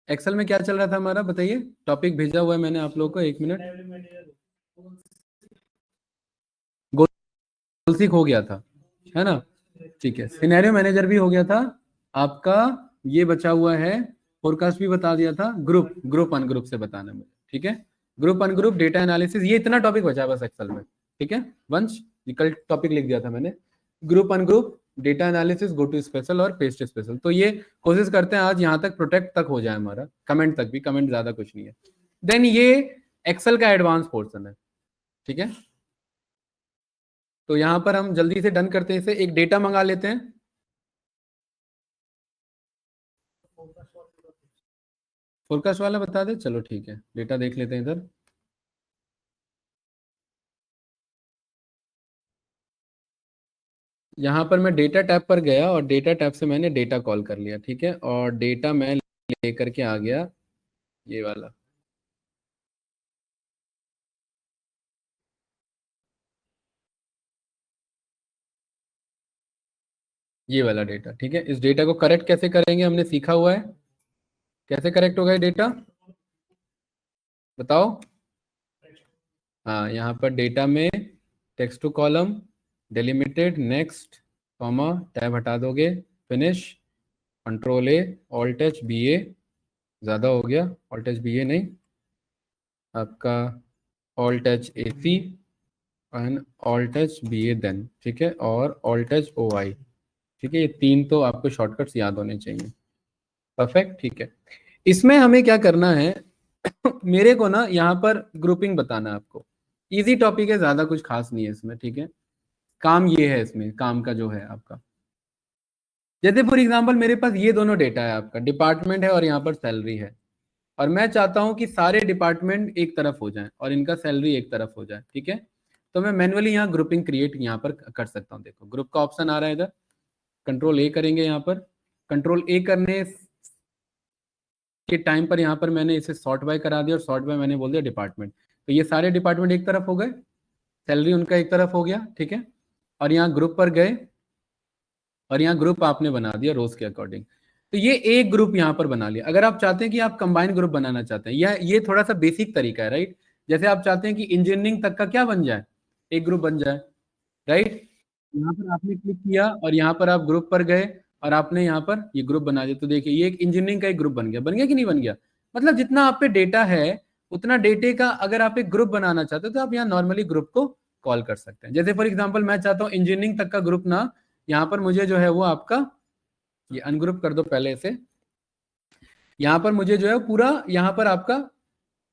Excel में क्या चल रहा था हमारा, बताइए। टॉपिक भेजा हुआ है मैंने आप लोगों को, 1 मिनट। गोल सीक हो गया था, है ना? ठीक है, सिनेरियो मैनेजर भी हो गया था आपका। ये बचा हुआ है, फोरकास्ट भी बता दिया था, ग्रुप अनग्रुप से बताना मुझे, ठीक है? ग्रुप अनग्रुप, डेटा एनालिसिस, ये इतना टॉपिक बचा है बस एक्सेल में, ठीक है? वंश, ये कल टॉपिक लिख दिया था मैंने। Group ungroup, data analysis, go to special और पेस्ट स्पेशल। तो ये कोशिश करते हैं आज यहाँ तक प्रोटेक्ट तक हो जाए हमारा, कमेंट तक भी, कमेंट ज्यादा कुछ नहीं है। देन ये एक्सेल का एडवांस पोर्शन है, ठीक है? तो यहां पर हम जल्दी से डन करते हैं इसे, एक डेटा मंगा लेते हैं। फोरकास्ट वाला बता दे, चलो ठीक है, डेटा देख लेते हैं इधर। यहाँ पर मैं डेटा टैब पर गया और डेटा टैब से मैंने डेटा कॉल कर लिया, ठीक है? और डेटा मैं लेकर के आ गया, ये वाला। ये वाला डेटा, ठीक है? इस डेटा को करेक्ट कैसे करेंगे हमने सीखा हुआ है। कैसे करेक्ट होगा ये डेटा, बताओ। हाँ, यहाँ पर डेटा में text to column, delimited, next, comma, tab हटा दोगे, finish, control A, alt H B A, ज़्यादा हो गया, ऑल्ट एच बी ए नहीं, आपका alt H A C and alt H B A then, ठीक है? और ऑल्ट एच ओ आई, ठीक है? ये 3 तो आपको शॉर्टकट्स याद होने चाहिए। परफेक्ट, ठीक है। इसमें हमें क्या करना है मेरे को ना यहाँ पर ग्रुपिंग बताना है आपको। इजी टॉपिक है, ज़्यादा कुछ खास नहीं है इसमें, ठीक है? काम ये है इसमें, काम का जो है आपका, जैसे फॉर एग्जांपल मेरे पास ये दोनों डेटा है, आपका डिपार्टमेंट है और यहाँ पर सैलरी है, और मैं चाहता हूं कि सारे डिपार्टमेंट एक तरफ हो जाएं और इनका सैलरी एक तरफ हो जाए, ठीक है? तो मैं मैनुअली यहाँ ग्रुपिंग क्रिएट यहाँ पर कर सकता हूँ। देखो ग्रुप का ऑप्शन आ रहा है इधर, कंट्रोल ए करेंगे यहाँ पर। कंट्रोल ए करने के टाइम पर यहाँ पर मैंने इसे सॉर्ट बाय करा दिया, और सॉर्ट बाय मैंने बोल दिया डिपार्टमेंट, तो ये सारे डिपार्टमेंट एक तरफ हो गए, सैलरी उनका एक तरफ हो गया, ठीक है? और यहाँ ग्रुप पर गए और यहाँ ग्रुप आपने बना दिया रोज के अकॉर्डिंग। तो ये एक ग्रुप यहाँ पर बना लिया। अगर आप चाहते हैं कि आप कंबाइन ग्रुप बनाना चाहते हैं, या ये थोड़ा सा बेसिक तरीका है, राइट? जैसे आप चाहते हैं कि इंजीनियरिंग तक का क्या बन जाए, एक ग्रुप बन जाए, राइट? यहाँ पर आपने क्लिक किया और यहाँ पर आप ग्रुप पर गए और आपने यहाँ पर ये ग्रुप बना दिया, तो देखिए ये एक इंजीनियरिंग का एक ग्रुप बन गया। बन गया कि नहीं बन गया? मतलब जितना आप पे डेटा है उतना डेटे का अगर आप एक ग्रुप बनाना चाहते हो तो आप यहाँ नॉर्मली ग्रुप को कॉल कर सकते हैं। जैसे फॉर एग्जाम्पल मैं चाहता हूँ इंजीनियरिंग तक का ग्रुप ना, यहाँ पर मुझे जो है वो आपका, ये अनग्रुप कर दो पहले इसे, यहाँ पर मुझे जो है पूरा यहाँ पर आपका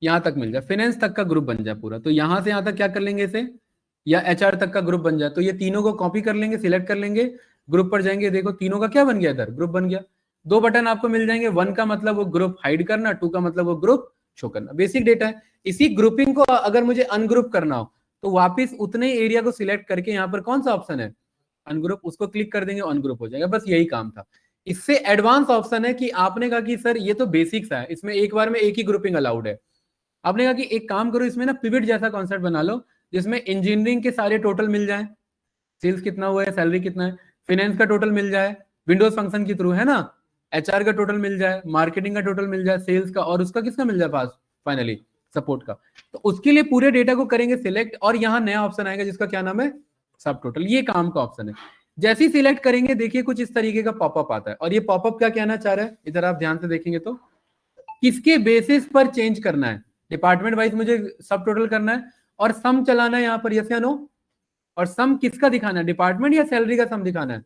यहाँ तक मिल जाए, फाइनेंस तक का ग्रुप बन जाए पूरा। तो यहाँ से यहाँ तक क्या कर लेंगे इसे, या एचआर तक का ग्रुप बन जाए, तो ये तीनों को कॉपी कर लेंगे, सिलेक्ट कर लेंगे, ग्रुप पर जाएंगे, देखो तीनों का क्या बन गया, इधर ग्रुप बन गया। 2 बटन आपको मिल जाएंगे, 1 का मतलब वो ग्रुप हाइड करना, 2 का मतलब वो ग्रुप शो करना। बेसिक डेटा है। इसी ग्रुपिंग को अगर मुझे अनग्रुप करना हो तो वापिस उतने एरिया को सिलेक्ट करके यहाँ पर कौन सा ऑप्शन है, अनग्रुप, उसको क्लिक कर देंगे, अनग्रुप हो जाएगा। बस यही काम था। इससे एडवांस ऑप्शन है कि आपने कहा कि सर ये तो बेसिक्स है, इसमें एक बार में एक ही ग्रुपिंग अलाउड है। आपने कहा कि एक काम करो, इसमें ना पिवट जैसा कॉन्सेप्ट बना लो जिसमें इंजीनियरिंग के सारे टोटल मिल जाए, सेल्स कितना हुआ है, सैलरी कितना है, फाइनेंस का टोटल मिल जाए विंडोज फंक्शन के थ्रू, है ना, एचआर का टोटल मिल जाए, मार्केटिंग का टोटल मिल जाए, सेल्स का, और उसका किसका मिल जाए पास, फाइनली सपोर्ट का। तो उसके लिए पूरे डेटा को करेंगे सिलेक्ट, और यहाँ नया ऑप्शन आएगा जिसका क्या नाम है, सब टोटल। ये काम का ऑप्शन है। जैसे ही सिलेक्ट करेंगे देखिए कुछ इस तरीके का पॉपअप आता है, और ये पॉपअप क्या कहना चाह रहा है, इधर आप ध्यान से देखेंगे तो किसके बेसिस पर चेंज करना है, डिपार्टमेंट वाइज मुझे सब टोटल करना है और सम चलाना है यहाँ पर, यस या नो? और सम किसका दिखाना है, डिपार्टमेंट या सैलरी का सम दिखाना है?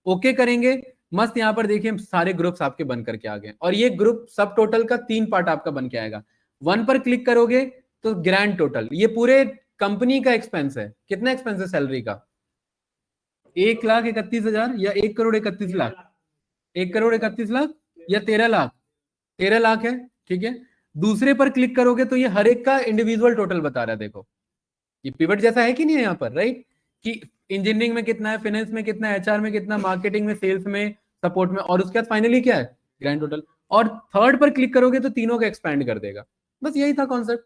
ओके करेंगे, मस्त। यहाँ पर देखिए सारे ग्रुप्स आपके बन करके आ गए, और ये ग्रुप सब टोटल का 3 पार्ट आपका बन के आएगा। 1 पर क्लिक करोगे तो ग्रैंड टोटल, ये पूरे कंपनी का एक्सपेंस है। कितना एक्सपेंस है सैलरी का, 1,31,000 या 1,31,00,000, 1,31,00,000 या 13 लाख, 13 लाख है, ठीक है? दूसरे पर क्लिक करोगे तो ये हर एक का इंडिविजुअल टोटल बता रहा है। देखो ये पिवट जैसा है कि नहीं है यहाँ पर, राइट? कि इंजीनियरिंग में कितना है, फाइनेंस में कितना है, एचआर में कितना, मार्केटिंग में, सेल्स में, सपोर्ट में, और उसके बाद फाइनली क्या है, ग्रैंड टोटल। और थर्ड पर क्लिक करोगे तो तीनों का एक्सपैंड कर देगा। बस यही था कॉन्सेप्ट।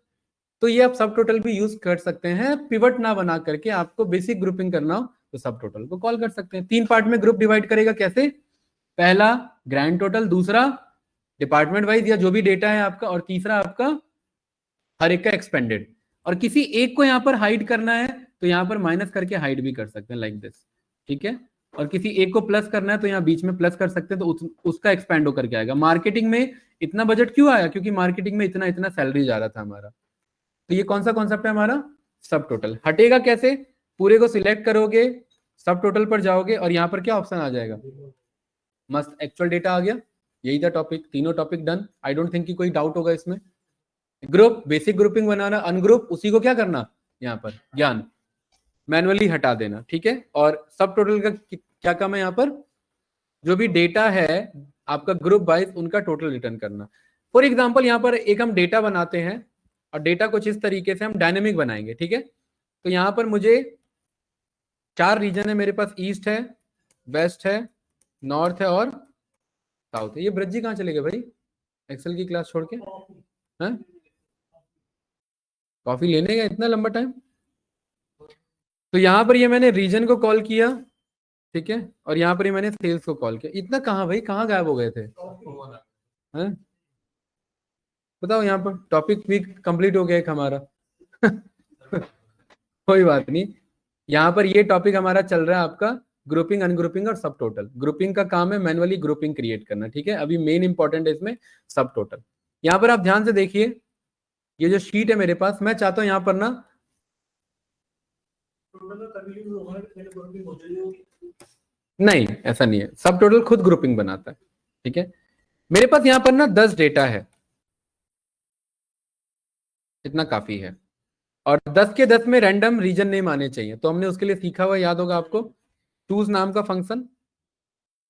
तो ये आप सब टोटल भी यूज कर सकते हैं, पिवट ना बना करके। आपको बेसिक ग्रुपिंग करना हो तो सब टोटल को कॉल कर सकते हैं। 3 पार्ट में ग्रुप डिवाइड करेगा, कैसे? पहला ग्रैंड टोटल, दूसरा डिपार्टमेंट वाइज या जो भी डेटा है आपका, और तीसरा आपका हर एक का एक्सपेंडेड। और किसी एक को यहाँ पर हाइड करना है तो यहाँ पर माइनस करके हाइड भी कर सकते हैं लाइक दिस, ठीक है। और किसी एक को प्लस करना है तो यहाँ बीच में प्लस कर सकते हैं, तो उसका एक्सपेंड होकर के आएगा। मार्केटिंग में इतना बजट क्यों आया? क्योंकि मार्केटिंग में इतना इतना सैलरी जा रहा था हमारा। तो ये कौन सा कॉन्सेप्ट है हमारा? सब टोटल। हटेगा कैसे? पूरे को सिलेक्ट करोगे, सब टोटल पर जाओगे और यहाँ पर क्या ऑप्शन आ जाएगा? मस्त एक्चुअल डेटा आ गया। यही था टॉपिक, तीनों topic done. I don't think कि कोई डाउट होगा इसमें। ग्रुप, बेसिक ग्रुपिंग बनाना, अनग्रुप, उसी को क्या करना यहाँ पर? ज्ञान, मैनुअली हटा देना, ठीक है। और सब टोटल का क्या काम है यहाँ पर? जो भी डेटा है आपका ग्रुप वाइज, उनका टोटल रिटर्न करना। फॉर एग्जाम्पल यहाँ पर एक हम डेटा बनाते हैं और डेटा कुछ इस तरीके से हम डायनेमिक बनाएंगे, ठीक है। तो यहाँ पर मुझे 4 रीजन है मेरे पास, ईस्ट है, वेस्ट है, नॉर्थ है और साउथ है। ये ब्रज जी कहाँ चले गए भाई एक्सेल की क्लास छोड़ के? हैं? कॉफी लेने गए इतना लंबा टाइम? तो यहाँ पर ये मैंने रीजन को कॉल किया, ठीक है, और यहाँ पर ये मैंने सेल्स को कॉल किया। इतना कहाँ भाई, कहाँ गायब हो गए थे? हैं? बताओ, यहाँ पर टॉपिक भी कंप्लीट हो गया एक हमारा। कोई बात नहीं। यहाँ पर ये टॉपिक हमारा चल रहा है आपका ग्रुपिंग, अनग्रुपिंग और सब टोटल। ग्रुपिंग का काम है मैनुअली ग्रुपिंग क्रिएट करना, ठीक है। अभी मेन इंपॉर्टेंट है इसमें सब टोटल। यहाँ पर आप ध्यान से देखिए, ये जो शीट है मेरे पास, मैं चाहता हूं यहाँ पर ना, नहीं ऐसा नहीं है, सब टोटल खुद ग्रुपिंग बनाता है, ठीक है। मेरे पास यहाँ पर ना 10 डेटा है, इतना काफी है। और 10 के 10 में रैंडम रीजन नेम आने चाहिए, तो हमने उसके लिए सीखा हुआ, याद होगा आपको, चूज नाम का फंक्शन।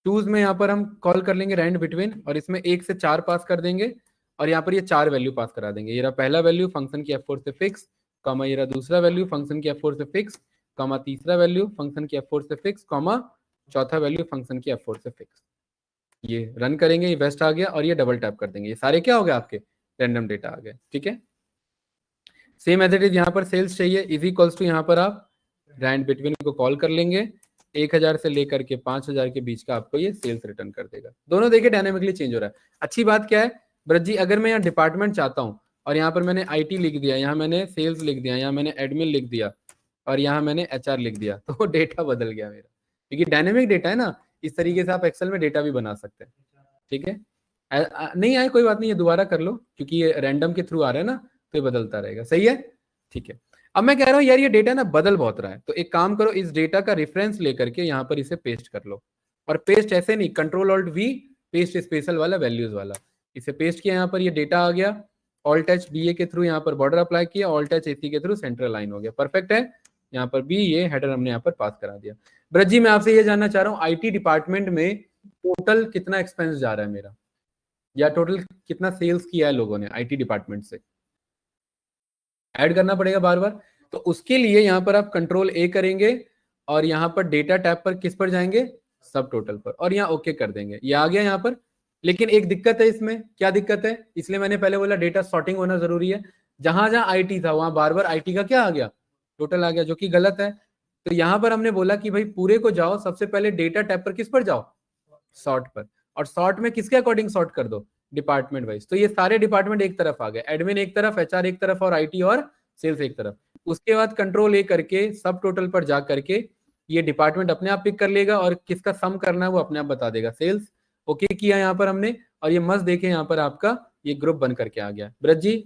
चूज में यहाँ पर हम कॉल कर लेंगे रैंड बिटवीन, और इसमें 1 से 4 पास कर देंगे, और यहाँ पर ये 4 वैल्यू पास करा देंगे। ये रहा पहला वैल्यू फंक्शन की F4 से फिक्स, कॉमा ये रहा दूसरा वैल्यू फंक्शन की F4 से फिक्स, कॉमा तीसरा वैल्यू फंक्शन की F4 से फिक्स, कॉमा चौथा वैल्यू फंक्शन की F4 से फिक्स। ये रन करेंगे, ये वेस्ट आ गया, और ये डबल टैप कर देंगे, ये सारे क्या हो गए आपके? रैंडम डेटा आ गए, ठीक है। सेम एज इट इज यहाँ पर सेल्स चाहिए, इज इक्वल्स टू यहाँ पर आप रैंड बिटवीन को कॉल कर लेंगे, 1000 से लेकर के 5000 के बीच का आपको ये सेल्स रिटर्न कर देगा। दोनों देखिए डायनेमिकली चेंज हो रहा है। अच्छी बात क्या है ब्रज जी, अगर मैं यहाँ डिपार्टमेंट चाहता हूँ और यहाँ पर मैंने IT लिख दिया, यहाँ मैंने सेल्स लिख दिया, यहाँ मैंने एडमिन लिख दिया, और यहाँ मैंने HR लिख दिया, तो डेटा बदल गया मेरा, क्योंकि डायनेमिक डेटा है ना। इस तरीके से आप एक्सेल में डेटा भी बना सकते हैं, ठीक है। नहीं आए कोई बात नहीं, ये दोबारा कर लो, क्योंकि ये रैंडम के थ्रू आ रहा है ना, तो ये बदलता रहेगा, सही है, ठीक है। अब मैं कह रहा हूँ यार ये डेटा ना बदल बहुत रहा है, तो एक काम करो, इस डेटा का रेफरेंस लेकर के यहाँ पर इसे पेस्ट कर लो। और पेस्ट ऐसे नहीं, Ctrl+Alt+V, पेस्ट स्पेशल वाला, वैल्यूज वाला, इसे पेस्ट किया, यहाँ पर ये डेटा आ गया। Alt+H BA के थ्रू यहाँ पर बॉर्डर अप्लाई किया, Alt+H AC के थ्रू सेंट्रल लाइन हो गया, परफेक्ट है। यहाँ पर भी ये हेडर हमने यहाँ पर पास करा दिया। ब्रज जी मैं आपसे ये जानना चाह रहा हूँ, IT डिपार्टमेंट में टोटल कितना एक्सपेंस जा रहा है मेरा, या टोटल कितना सेल्स किया है लोगों ने IT डिपार्टमेंट से? ऐड करना पड़ेगा बार बार। तो उसके लिए यहाँ पर आप Ctrl+A करेंगे, और यहाँ पर डेटा टैब पर किस पर जाएंगे? सब टोटल पर, और यहाँ ओके कर देंगे, ये आ गया यहाँ पर। लेकिन एक दिक्कत है इसमें, क्या दिक्कत है? इसलिए मैंने पहले बोला डेटा सॉर्टिंग होना जरूरी है। जहां जहां IT था वहां बार बार IT का क्या आ गया? टोटल आ गया, जो कि गलत है। तो यहाँ पर हमने बोला कि भाई पूरे को जाओ, सबसे पहले डेटा टैब पर किस पर जाओ? सॉर्ट पर। और सॉर्ट में किसके अकॉर्डिंग सॉर्ट कर दो? Department wise. तो ये सारे डिपार्टमेंट एक तरफ आ गए, एडमिन एक तरफ, HR एक तरफ, और IT और सेल्स एक तरफ। उसके बाद Ctrl+A करके सब टोटल पर जा करके ये डिपार्टमेंट अपने आप पिक कर लेगा, और किसका सम करना है वो अपने आप बता देगा, सेल्स। ओके किया यहाँ पर हमने, और ये मस्त देखे यहाँ पर आपका ये ग्रुप बन करके आ गया। ब्रज जी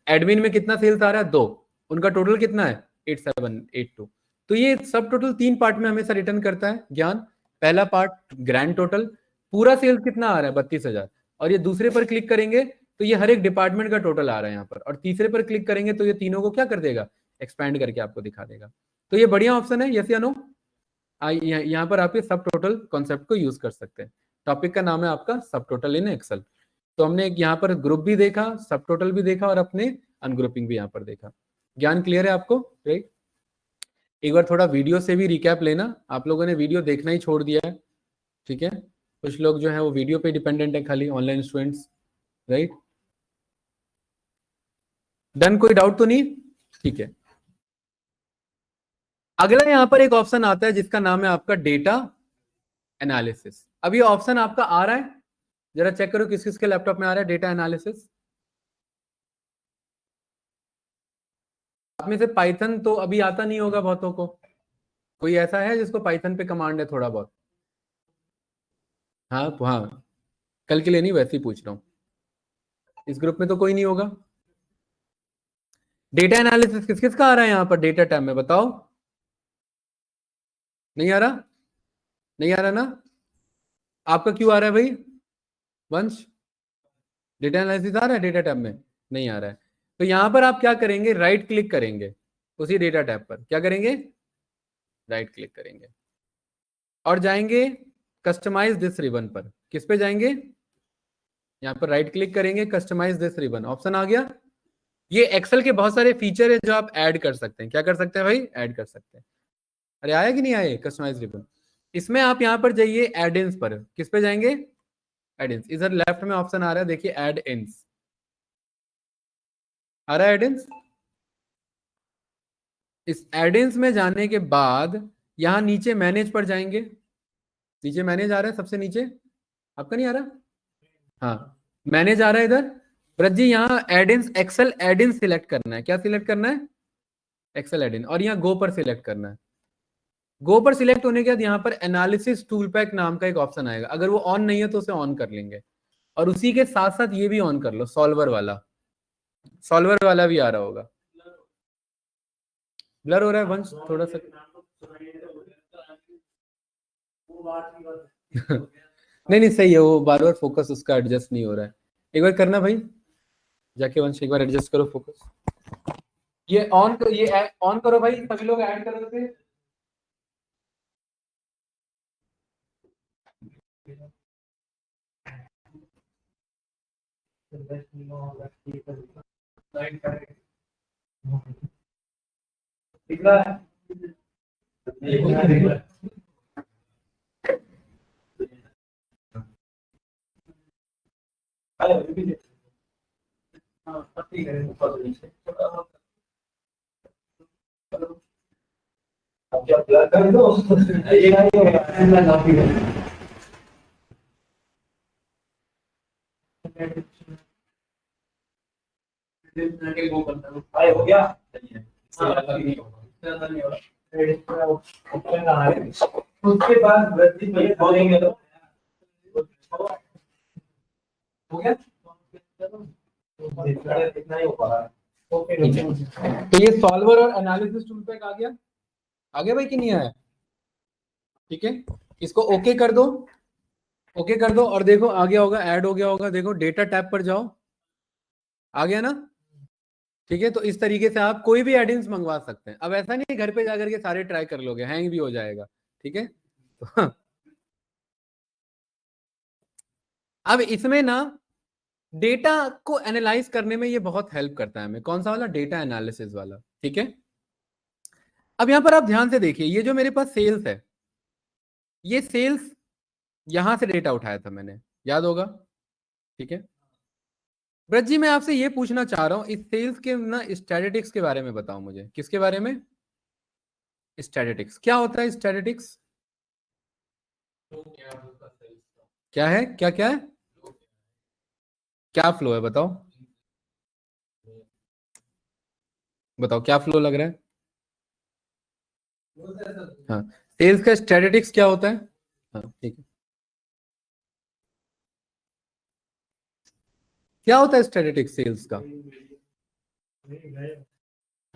एडमिन में कितना सेल्स आ रहा है? 2, उनका टोटल कितना है? 8782। तो ये सब टोटल 3 पार्ट में हमेशा रिटर्न करता है ज्ञान। पहला पार्ट ग्रैंड टोटल, पूरा सेल्स कितना आ रहा है? 32,000। और ये दूसरे पर क्लिक करेंगे तो ये हर एक डिपार्टमेंट का टोटल आ रहा है यहाँ पर, और तीसरे पर क्लिक करेंगे तो ये तीनों को क्या कर देगा? एक्सपैंड करके आपको दिखा देगा। तो ये बढ़िया ऑप्शन है, यस या नो? यहाँ पर आप ये सब टोटल कॉन्सेप्ट को यूज कर सकते हैं। टॉपिक का नाम है आपका सब टोटल इन एक्सेल। तो हमने यहाँ पर ग्रुप भी देखा, सब टोटल भी देखा, और अपने अनग्रुपिंग भी यहाँ पर देखा। ज्ञान क्लियर है आपको? राइट। एक बार थोड़ा वीडियो से भी रिकैप लेना, आप लोगों ने वीडियो देखना ही छोड़ दिया है, ठीक है। कुछ लोग जो है वो वीडियो पे डिपेंडेंट है खाली, ऑनलाइन स्टूडेंट्स, राइट। डन, कोई डाउट तो नहीं? ठीक है। अगला यहां पर एक ऑप्शन आता है जिसका नाम है आपका डेटा एनालिसिस। अब ये ऑप्शन आपका आ रहा है, जरा चेक करो किस किसके लैपटॉप में आ रहा है डेटा एनालिसिस। आप में से पाइथन तो अभी आता नहीं होगा बहुतों को। कोई ऐसा है जिसको पाइथन पे कमांड है थोड़ा बहुत? हाँ हाँ, कल के लिए नहीं, वैसे ही पूछ रहा हूँ। इस ग्रुप में तो कोई नहीं होगा। डेटा एनालिसिस किस किस का आ रहा है यहाँ पर डेटा टैब में, बताओ। नहीं आ रहा? नहीं आ रहा ना? आपका क्यों आ रहा है भाई वंश? डेटा एनालिसिस आ रहा है डेटा टैब में? नहीं आ रहा है। तो यहां पर आप क्या करेंगे, राइट क्लिक करेंगे उसी डेटा टैब पर। क्या करेंगे? राइट क्लिक करेंगे और जाएंगे कस्टमाइज दिस रिबन पर। किस पे जाएंगे? यहाँ पर राइट क्लिक करेंगे, कस्टमाइज दिस रिबन ऑप्शन आ गया। ये एक्सेल के बहुत सारे फीचर है जो आप ऐड कर सकते हैं। क्या कर सकते हैं भाई? ऐड कर सकते हैं। अरे आया कि नहीं आए कस्टमाइज रिबन? इसमें आप यहाँ पर जाइए एड इन्स पर। किस पे जाएंगे? एड इन्स। इधर लेफ्ट में ऑप्शन आ रहा है, देखिए एड इन्स आ रहा है, एड इन्स। इस एड इन्स में जाने के बाद यहाँ नीचे मैनेज पर जाएंगे। नीचे मैनेज आ रहा है सबसे नीचे, आपका नहीं आ रहा? हाँ, मैनेज आ रहा है इधर। ब्रज जी यहाँ एडिन एक्सेल एडिन सिलेक्ट करना है। क्या सिलेक्ट करना है? Excel add-in. और यहाँ गो पर सिलेक्ट करना है। गो पर सिलेक्ट होने के बाद यहाँ पर एनालिसिस टूल पैक नाम का एक ऑप्शन आएगा। अगर वो ऑन नहीं है तो उसे ऑन कर लेंगे। और उसी के साथ साथ ये भी ऑन कर लो, सॉल्वर वाला। सॉल्वर वाला भी आ रहा होगा। ब्लर हो रहा है वंश थोड़ा सा। नहीं नहीं सही है, वो बार बार फोकस उसका एडजस्ट नहीं हो रहा है। एक बार करना भाई, जाके वंश एक बार एडजस्ट करो फोकस। ये ऑन कर, ये ऑन करो भाई, सभी लोग ऐड करो से। कर दो हो गया। उसके बाद बोलेंगे तो हो गया। इतना ही हो पा रहा है। तो ये सॉल्वर और एनालिसिस टूल पैक आ गया। आगे भाई कि नहीं आया? ठीक है, इसको ओके कर दो। ओके कर दो और देखो आ गया होगा, ऐड हो गया होगा। देखो डेटा टैब पर जाओ, आ गया ना? ठीक है, तो इस तरीके से आप कोई भी एडिंस मंगवा सकते हैं। अब ऐसा नहीं घर पे जाकर के सारे ट्राई कर लोगे, हैंग भी हो जाएगा। ठीक है तो अब इसमें ना डेटा को एनालाइज करने में ये बहुत हेल्प करता है हमें। कौन सा वाला? डेटा एनालिसिस वाला। ठीक है, अब यहां पर आप ध्यान से देखिए, ये जो मेरे पास सेल्स है, ये सेल्स यहां से डेटा उठाया था मैंने, याद होगा। ठीक है, ब्रज जी मैं आपसे ये पूछना चाह रहा हूं, इस सेल्स के ना स्टैटिस्टिक्स के बारे में बताओ मुझे। किसके बारे में? स्टैटिस्टिक्स। क्या होता है स्टैटिस्टिक्स? क्या है? क्या क्या है? क्या फ्लो है बताओ? बताओ क्या फ्लो लग रहा है? हाँ, सेल्स का स्टैटिस्टिक्स क्या होता है? हाँ ठीक है, क्या होता है स्टैटिस्टिक्स सेल्स का?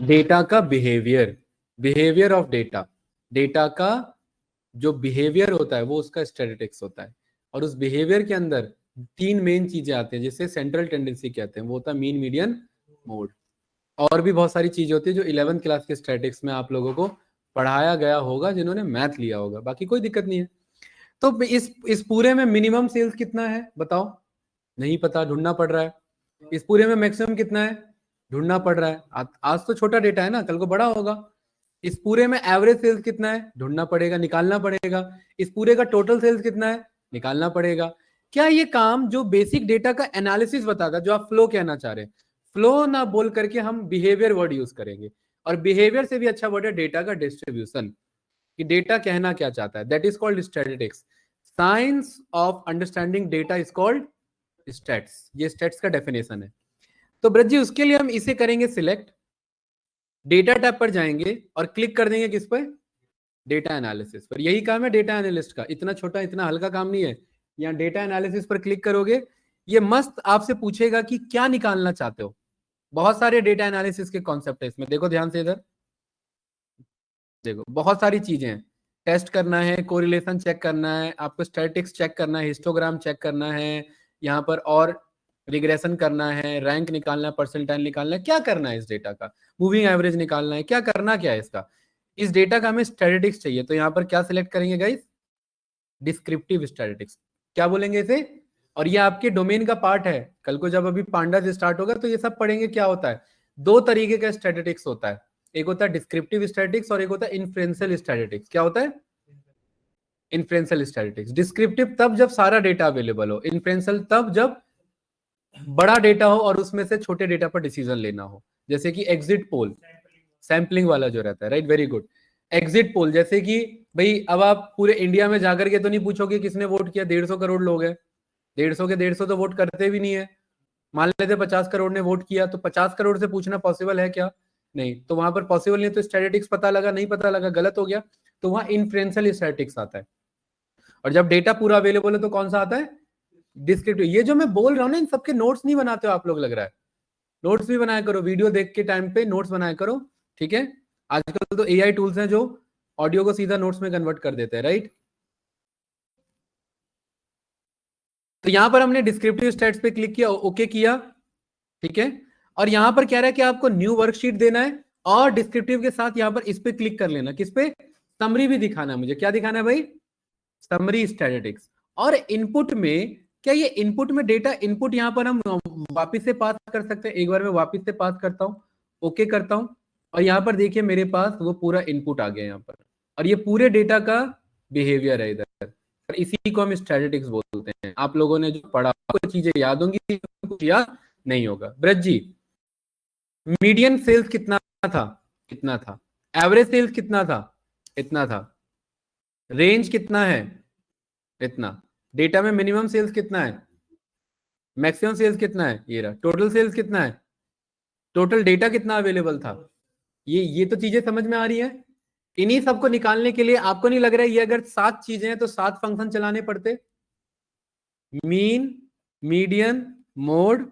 डेटा का behaviour, behaviour of data. Data का जो बिहेवियर होता है वो उसका स्टैटिस्टिक्स होता है। और उस बिहेवियर के अंदर तीन मेन चीजें आती हैं जिससे सेंट्रल टेंडेंसी कहते हैं। वो होता है मीन, मीडियन, मोड। और भी बहुत सारी चीजें होती है जो 11th क्लास के स्टैटिस्टिक्स में आप लोगों को पढ़ाया गया होगा, जिन्होंने मैथ लिया होगा। बाकी कोई दिक्कत नहीं है। तो इस पूरे में मिनिमम सेल्स कितना है बताओ? नहीं पता, ढूंढना पड़ रहा है। इस पूरे में मैक्सिमम कितना है? ढूंढना पड़ रहा है। आज तो छोटा डेटा है ना, कल को बड़ा होगा। इस पूरे में एवरेज सेल्स कितना है? ढूंढना पड़ेगा, निकालना पड़ेगा। इस पूरे का टोटल सेल्स कितना है? निकालना पड़ेगा। क्या ये काम जो बेसिक डेटा का एनालिसिस बताता है, जो आप फ्लो कहना चाह रहे हैं, फ्लो ना बोल करके हम बिहेवियर वर्ड यूज करेंगे। और बिहेवियर से भी अच्छा वर्ड है डेटा का डिस्ट्रीब्यूशन, कि डेटा कहना क्या चाहता है। That is called statistics. Science of understanding data is called stats. ये स्टैट्स का डेफिनेशन है। तो ब्रज जी उसके लिए हम इसे करेंगे सिलेक्ट, डेटा टैब पर जाएंगे और क्लिक कर देंगे किस पर, डेटा एनालिसिस पर। यही काम है डेटा एनालिस्ट का, इतना छोटा इतना हल्का काम नहीं है। यहाँ डेटा एनालिसिस पर क्लिक करोगे, ये मस्त आपसे पूछेगा कि क्या निकालना चाहते हो। बहुत सारे डेटा एनालिसिस के कॉन्सेप्ट है इसमें, देखो ध्यान से इधर देखो, बहुत सारी चीजें हैं। टेस्ट करना है, कोरिलेशन चेक करना है, आपको स्टैटिक्स चेक करना है, हिस्टोग्राम चेक करना है, यहाँ पर और रिग्रेशन करना है, रैंक निकालना है, परसेंटाइल निकालना है, क्या करना है इस डेटा का, मूविंग एवरेज निकालना है, क्या करना क्या है इसका। इस डेटा का हमें स्टैटिस्टिक्स चाहिए, तो यहाँ पर क्या सिलेक्ट करेंगे गाइस, डिस्क्रिप्टिव स्टैटिस्टिक्स। क्या बोलेंगे इसे, और ये आपके डोमेन का पार्ट है। कल को जब अभी पांडास स्टार्ट होगा तो ये सब पढ़ेंगे क्या होता है। दो तरीके का स्टैटिस्टिक्स होता है, एक होता है डिस्क्रिप्टिव स्टैटिस्टिक्स और एक होता है इन्फ्रेंशियल स्टैटिस्टिक्स। क्या होता है, इन्फ्रेंशियल स्टैटिस्टिक्स। डिस्क्रिप्टिव तब जब सारा डेटा अवेलेबल हो, इन्फ्रेंशियल तब जब बड़ा डेटा हो और उसमें से छोटे डेटा पर डिसीजन लेना हो। जैसे कि एग्जिट पोल, सैंपलिंग वाला जो रहता है, right, very good. Exit poll जैसे कि भाई अब आप पूरे इंडिया में जाकर के तो नहीं पूछोगे किसने वोट किया, 150 करोड़ लोग हैं, 150 के 150 तो वोट करते भी नहीं है। मान लेते 50 करोड़ ने वोट किया, तो 50 करोड़ से पूछना पॉसिबल है क्या, नहीं। तो वहां पर पॉसिबल नहीं, तो स्टैटिस्टिक्स पता लगा, नहीं पता लगा, गलत हो गया, तो वहां इन्फ्रेंशियल स्टैटिस्टिक्स आता है। और जब डेटा पूरा अवेलेबल है तो कौन सा आता है, डिस्क्रिप्टिव। ये जो मैं बोल रहा हूँ ना, इन सबके नोट्स नहीं बनाते हो आप लोग, लग रहा है। नोट्स भी बनाया करो, वीडियो देख के टाइम पे नोट्स बनाया करो, ठीक है। आजकल तो एआई टूल्स हैं जो ऑडियो को सीधा नोट्स में कन्वर्ट कर देते हैं, राइट। तो यहां पर हमने डिस्क्रिप्टिव स्टैट्स पे क्लिक किया, ओके किया, ठीक है। और यहां पर कह रहा है कि आपको न्यू वर्कशीट देना है, और डिस्क्रिप्टिव के साथ यहां पर इस पे क्लिक कर लेना, किस पे, समरी भी दिखाना है मुझे। क्या दिखाना है भाई, समरी स्टैटिस्टिक्स। और इनपुट में क्या, ये इनपुट में डेटा इनपुट यहां पर हम वापस से पास कर सकते हैं। एक बार मैं वापस से पास करता हूं, ओके करता हूं, और यहां पर देखिए मेरे पास वो पूरा इनपुट आ गया यहाँ पर, और ये पूरे डेटा का बिहेवियर है इधर। और इसी को हम स्टैटिस्टिक्स बोलते हैं। आप लोगों ने जो पढ़ा, आपको चीजें याद होंगी, कुछ याद नहीं होगा। ब्रज जी, मीडियन सेल्स कितना था, कितना था, एवरेज सेल्स कितना था, इतना था, रेंज कितना है, इतना, डेटा में मिनिमम सेल्स कितना है, मैक्सिमम सेल्स कितना है, ये रहा, टोटल सेल्स कितना है, टोटल डेटा कितना अवेलेबल था। ये तो चीजें समझ में आ रही है। इन्हीं सबको निकालने के लिए आपको नहीं लग रहा है ये अगर 7 चीजें हैं तो 7 फंक्शन चलाने पड़ते, mean, median, mode,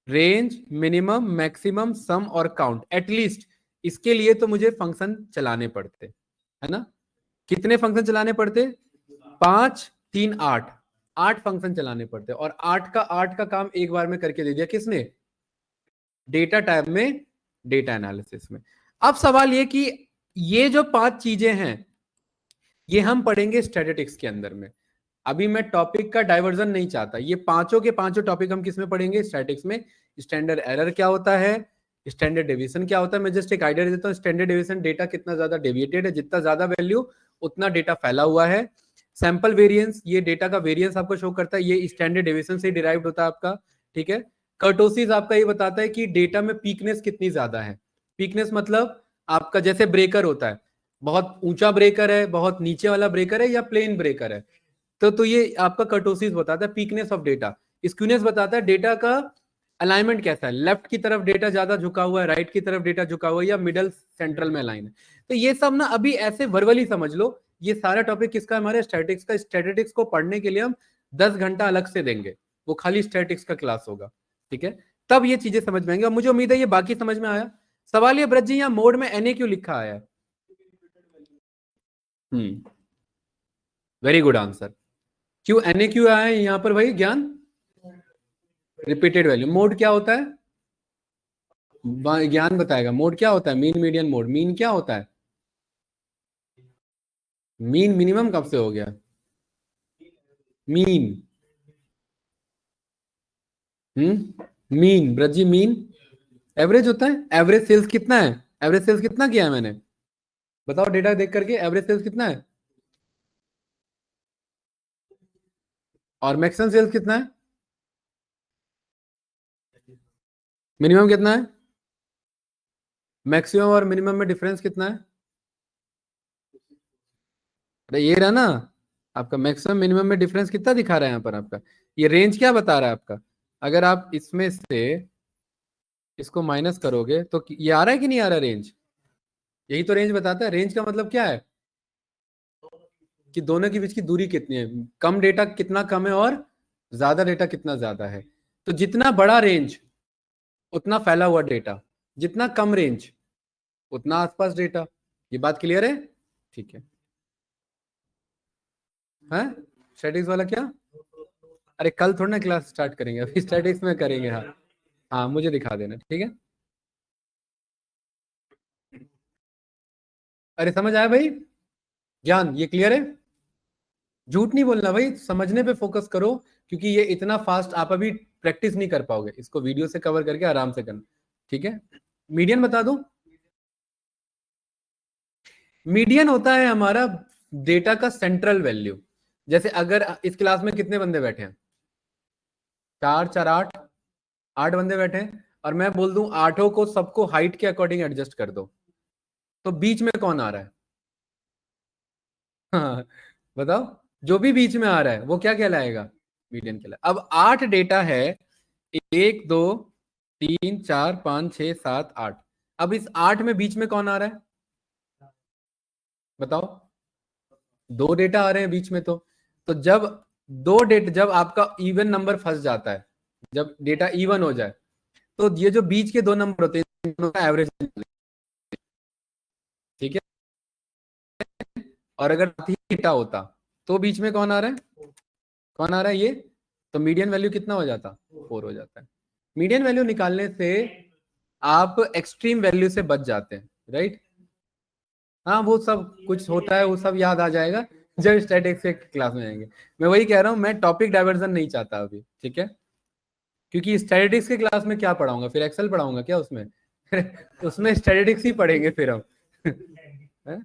range, minimum, maximum, sum और काउंट। एटलीस्ट इसके लिए तो मुझे फंक्शन चलाने पड़ते, है ना। कितने फंक्शन चलाने पड़ते, 5 3 8, 8 फंक्शन चलाने पड़ते। और 8 का काम एक बार में करके दे दिया, किसने, डेटा टाइप में, डेटा एनालिसिस में। अब सवाल ये कि ये जो 5 चीजें हैं ये हम पढ़ेंगे स्टैटिस्टिक्स के अंदर में। अभी मैं टॉपिक का डाइवर्जन नहीं चाहता, ये पांचों के पांचों टॉपिक हम किस में पढ़ेंगे, स्टैटिस्टिक्स में। स्टैंडर्ड एरर क्या होता है, स्टैंडर्ड डेविएशन क्या होता है, मैं जस्ट एक आइडिया देता हूँ। स्टैंडर्ड डेविएशन, डेटा कितना ज्यादा डेविएटेड है, जितना ज्यादा वैल्यू उतना डेटा फैला हुआ है। सैंपल वेरिएंस, ये डेटा का वेरिएंस आपको शो करता है, ये स्टैंडर्ड डेविएशन से डिराइव्ड होता है आपका, ठीक है। कर्टोसिस आपका ये बताता है कि डेटा में पीकनेस कितनी ज्यादा है। पीकनेस मतलब आपका जैसे ब्रेकर होता है, बहुत ऊंचा ब्रेकर है, बहुत नीचे वाला ब्रेकर है, या प्लेन ब्रेकर है, तो ये आपका कर्टोसिस बताता है, पीकनेस ऑफ डेटा। स्क्यूनेस बताता है डेटा का अलाइनमेंट कैसा है, लेफ्ट की तरफ डेटा ज्यादा झुका हुआ है, राइट की तरफ डेटा झुका हुआ है, या मिडल सेंट्रल में अलाइन है। तो ये सब ना अभी ऐसे वर्बली समझ लो। ये सारा टॉपिक किसका, हमारे स्टैटिस्टिक्स का। स्टैटिस्टिक्स को पढ़ने के लिए हम 10 घंटा अलग से देंगे, वो खाली स्टैटिस्टिक्स का क्लास होगा, ठीक है। तब ये चीजें समझ में आएंगी, और मुझे उम्मीद है ये बाकी समझ में आया। सवाल ये ब्रज जी, यहाँ मोड में एनए क्यों लिखा आया है, वेरी गुड आंसर। क्यों एनए क्यों आया है यहाँ पर भाई, ज्ञान, रिपीटेड वैल्यू। मोड क्या होता है, ज्ञान बताएगा, मोड क्या होता है, मीन, मीडियन, मोड। मीन क्या होता है, मीन मिनिमम कब से हो गया, mean, mean Braji, mean average होता है। एवरेज सेल्स कितना है, एवरेज सेल्स कितना किया है मैंने, बताओ डेटा देख करके, एवरेज सेल्स कितना है, और मैक्सिमम सेल्स कितना है, मिनिमम कितना है, मैक्सिमम और मिनिमम में डिफरेंस कितना है, अरे ये रहा ना, आपका मैक्सिमम मिनिमम में डिफरेंस कितना दिखा रहा है यहाँ पर आपका, ये रेंज क्या बता रहा है आपका। अगर आप इसमें से इसको माइनस करोगे तो ये आ रहा है कि नहीं आ रहा रेंज, यही तो रेंज बताता है। रेंज का मतलब क्या है कि दोनों के बीच की दूरी कितनी है, कम डेटा कितना कम है और ज्यादा डेटा कितना ज्यादा है। तो जितना बड़ा रेंज उतना फैला हुआ डेटा, जितना कम रेंज उतना आसपास डेटा। ये बात क्लियर है, ठीक है स्टैटिक्स वाला क्या, अरे कल थोड़ा ना क्लास स्टार्ट करेंगे, अभी स्टैटिक्स में करेंगे। हाँ हाँ मुझे दिखा देना, ठीक है। अरे समझ आया भाई, ज्ञान ये क्लियर है। झूठ नहीं बोलना भाई, समझने पे फोकस करो, क्योंकि ये इतना फास्ट आप अभी प्रैक्टिस नहीं कर पाओगे, इसको वीडियो से कवर करके आराम से करना, ठीक है। मीडियन बता दो, मीडियन होता है हमारा डेटा का सेंट्रल वैल्यू। जैसे अगर इस क्लास में कितने बंदे बैठे हैं, चार चार आठ, आठ बंदे बैठे हैं, और मैं बोल दूं आठों को सबको हाइट के अकॉर्डिंग एडजस्ट कर दो, तो बीच में कौन आ रहा है? हाँ बताओ, जो भी बीच में आ रहा है वो क्या कहलाएगा, मीडियन कहलाएगा। अब आठ डेटा है, एक दो तीन चार पाँच छः सात आठ, अब इस आठ में बीच में कौन आ रहा है बताओ, दो डेटा आ रहे हैं बीच में। तो जब दो डेटा, जब आपका इवन नंबर फंस जाता है, जब डेटा इवन हो जाए, तो ये जो बीच के दो नंबर होते हैं इन दोनों का एवरेज, ठीक है। और अगर ही डेटा होता तो बीच में कौन आ रहा है, कौन आ रहा है ये, तो मीडियन वैल्यू कितना हो जाता, फोर हो जाता है। मीडियन वैल्यू निकालने से आप एक्सट्रीम वैल्यू से बच जाते हैं, राइट। हाँ वो सब कुछ होता है, वो सब याद आ जाएगा जब स्टैटिक्स के क्लास में आएंगे। मैं वही कह रहा हूँ, मैं टॉपिक डाइवर्जन नहीं चाहता अभी, ठीक है। क्योंकि स्टैटिस्टिक्स के क्लास में क्या पढ़ाऊंगा, फिर एक्सेल पढ़ाऊंगा क्या उसमें उसमें स्टैटिस्टिक्स ही पढ़ेंगे फिर हम हैं?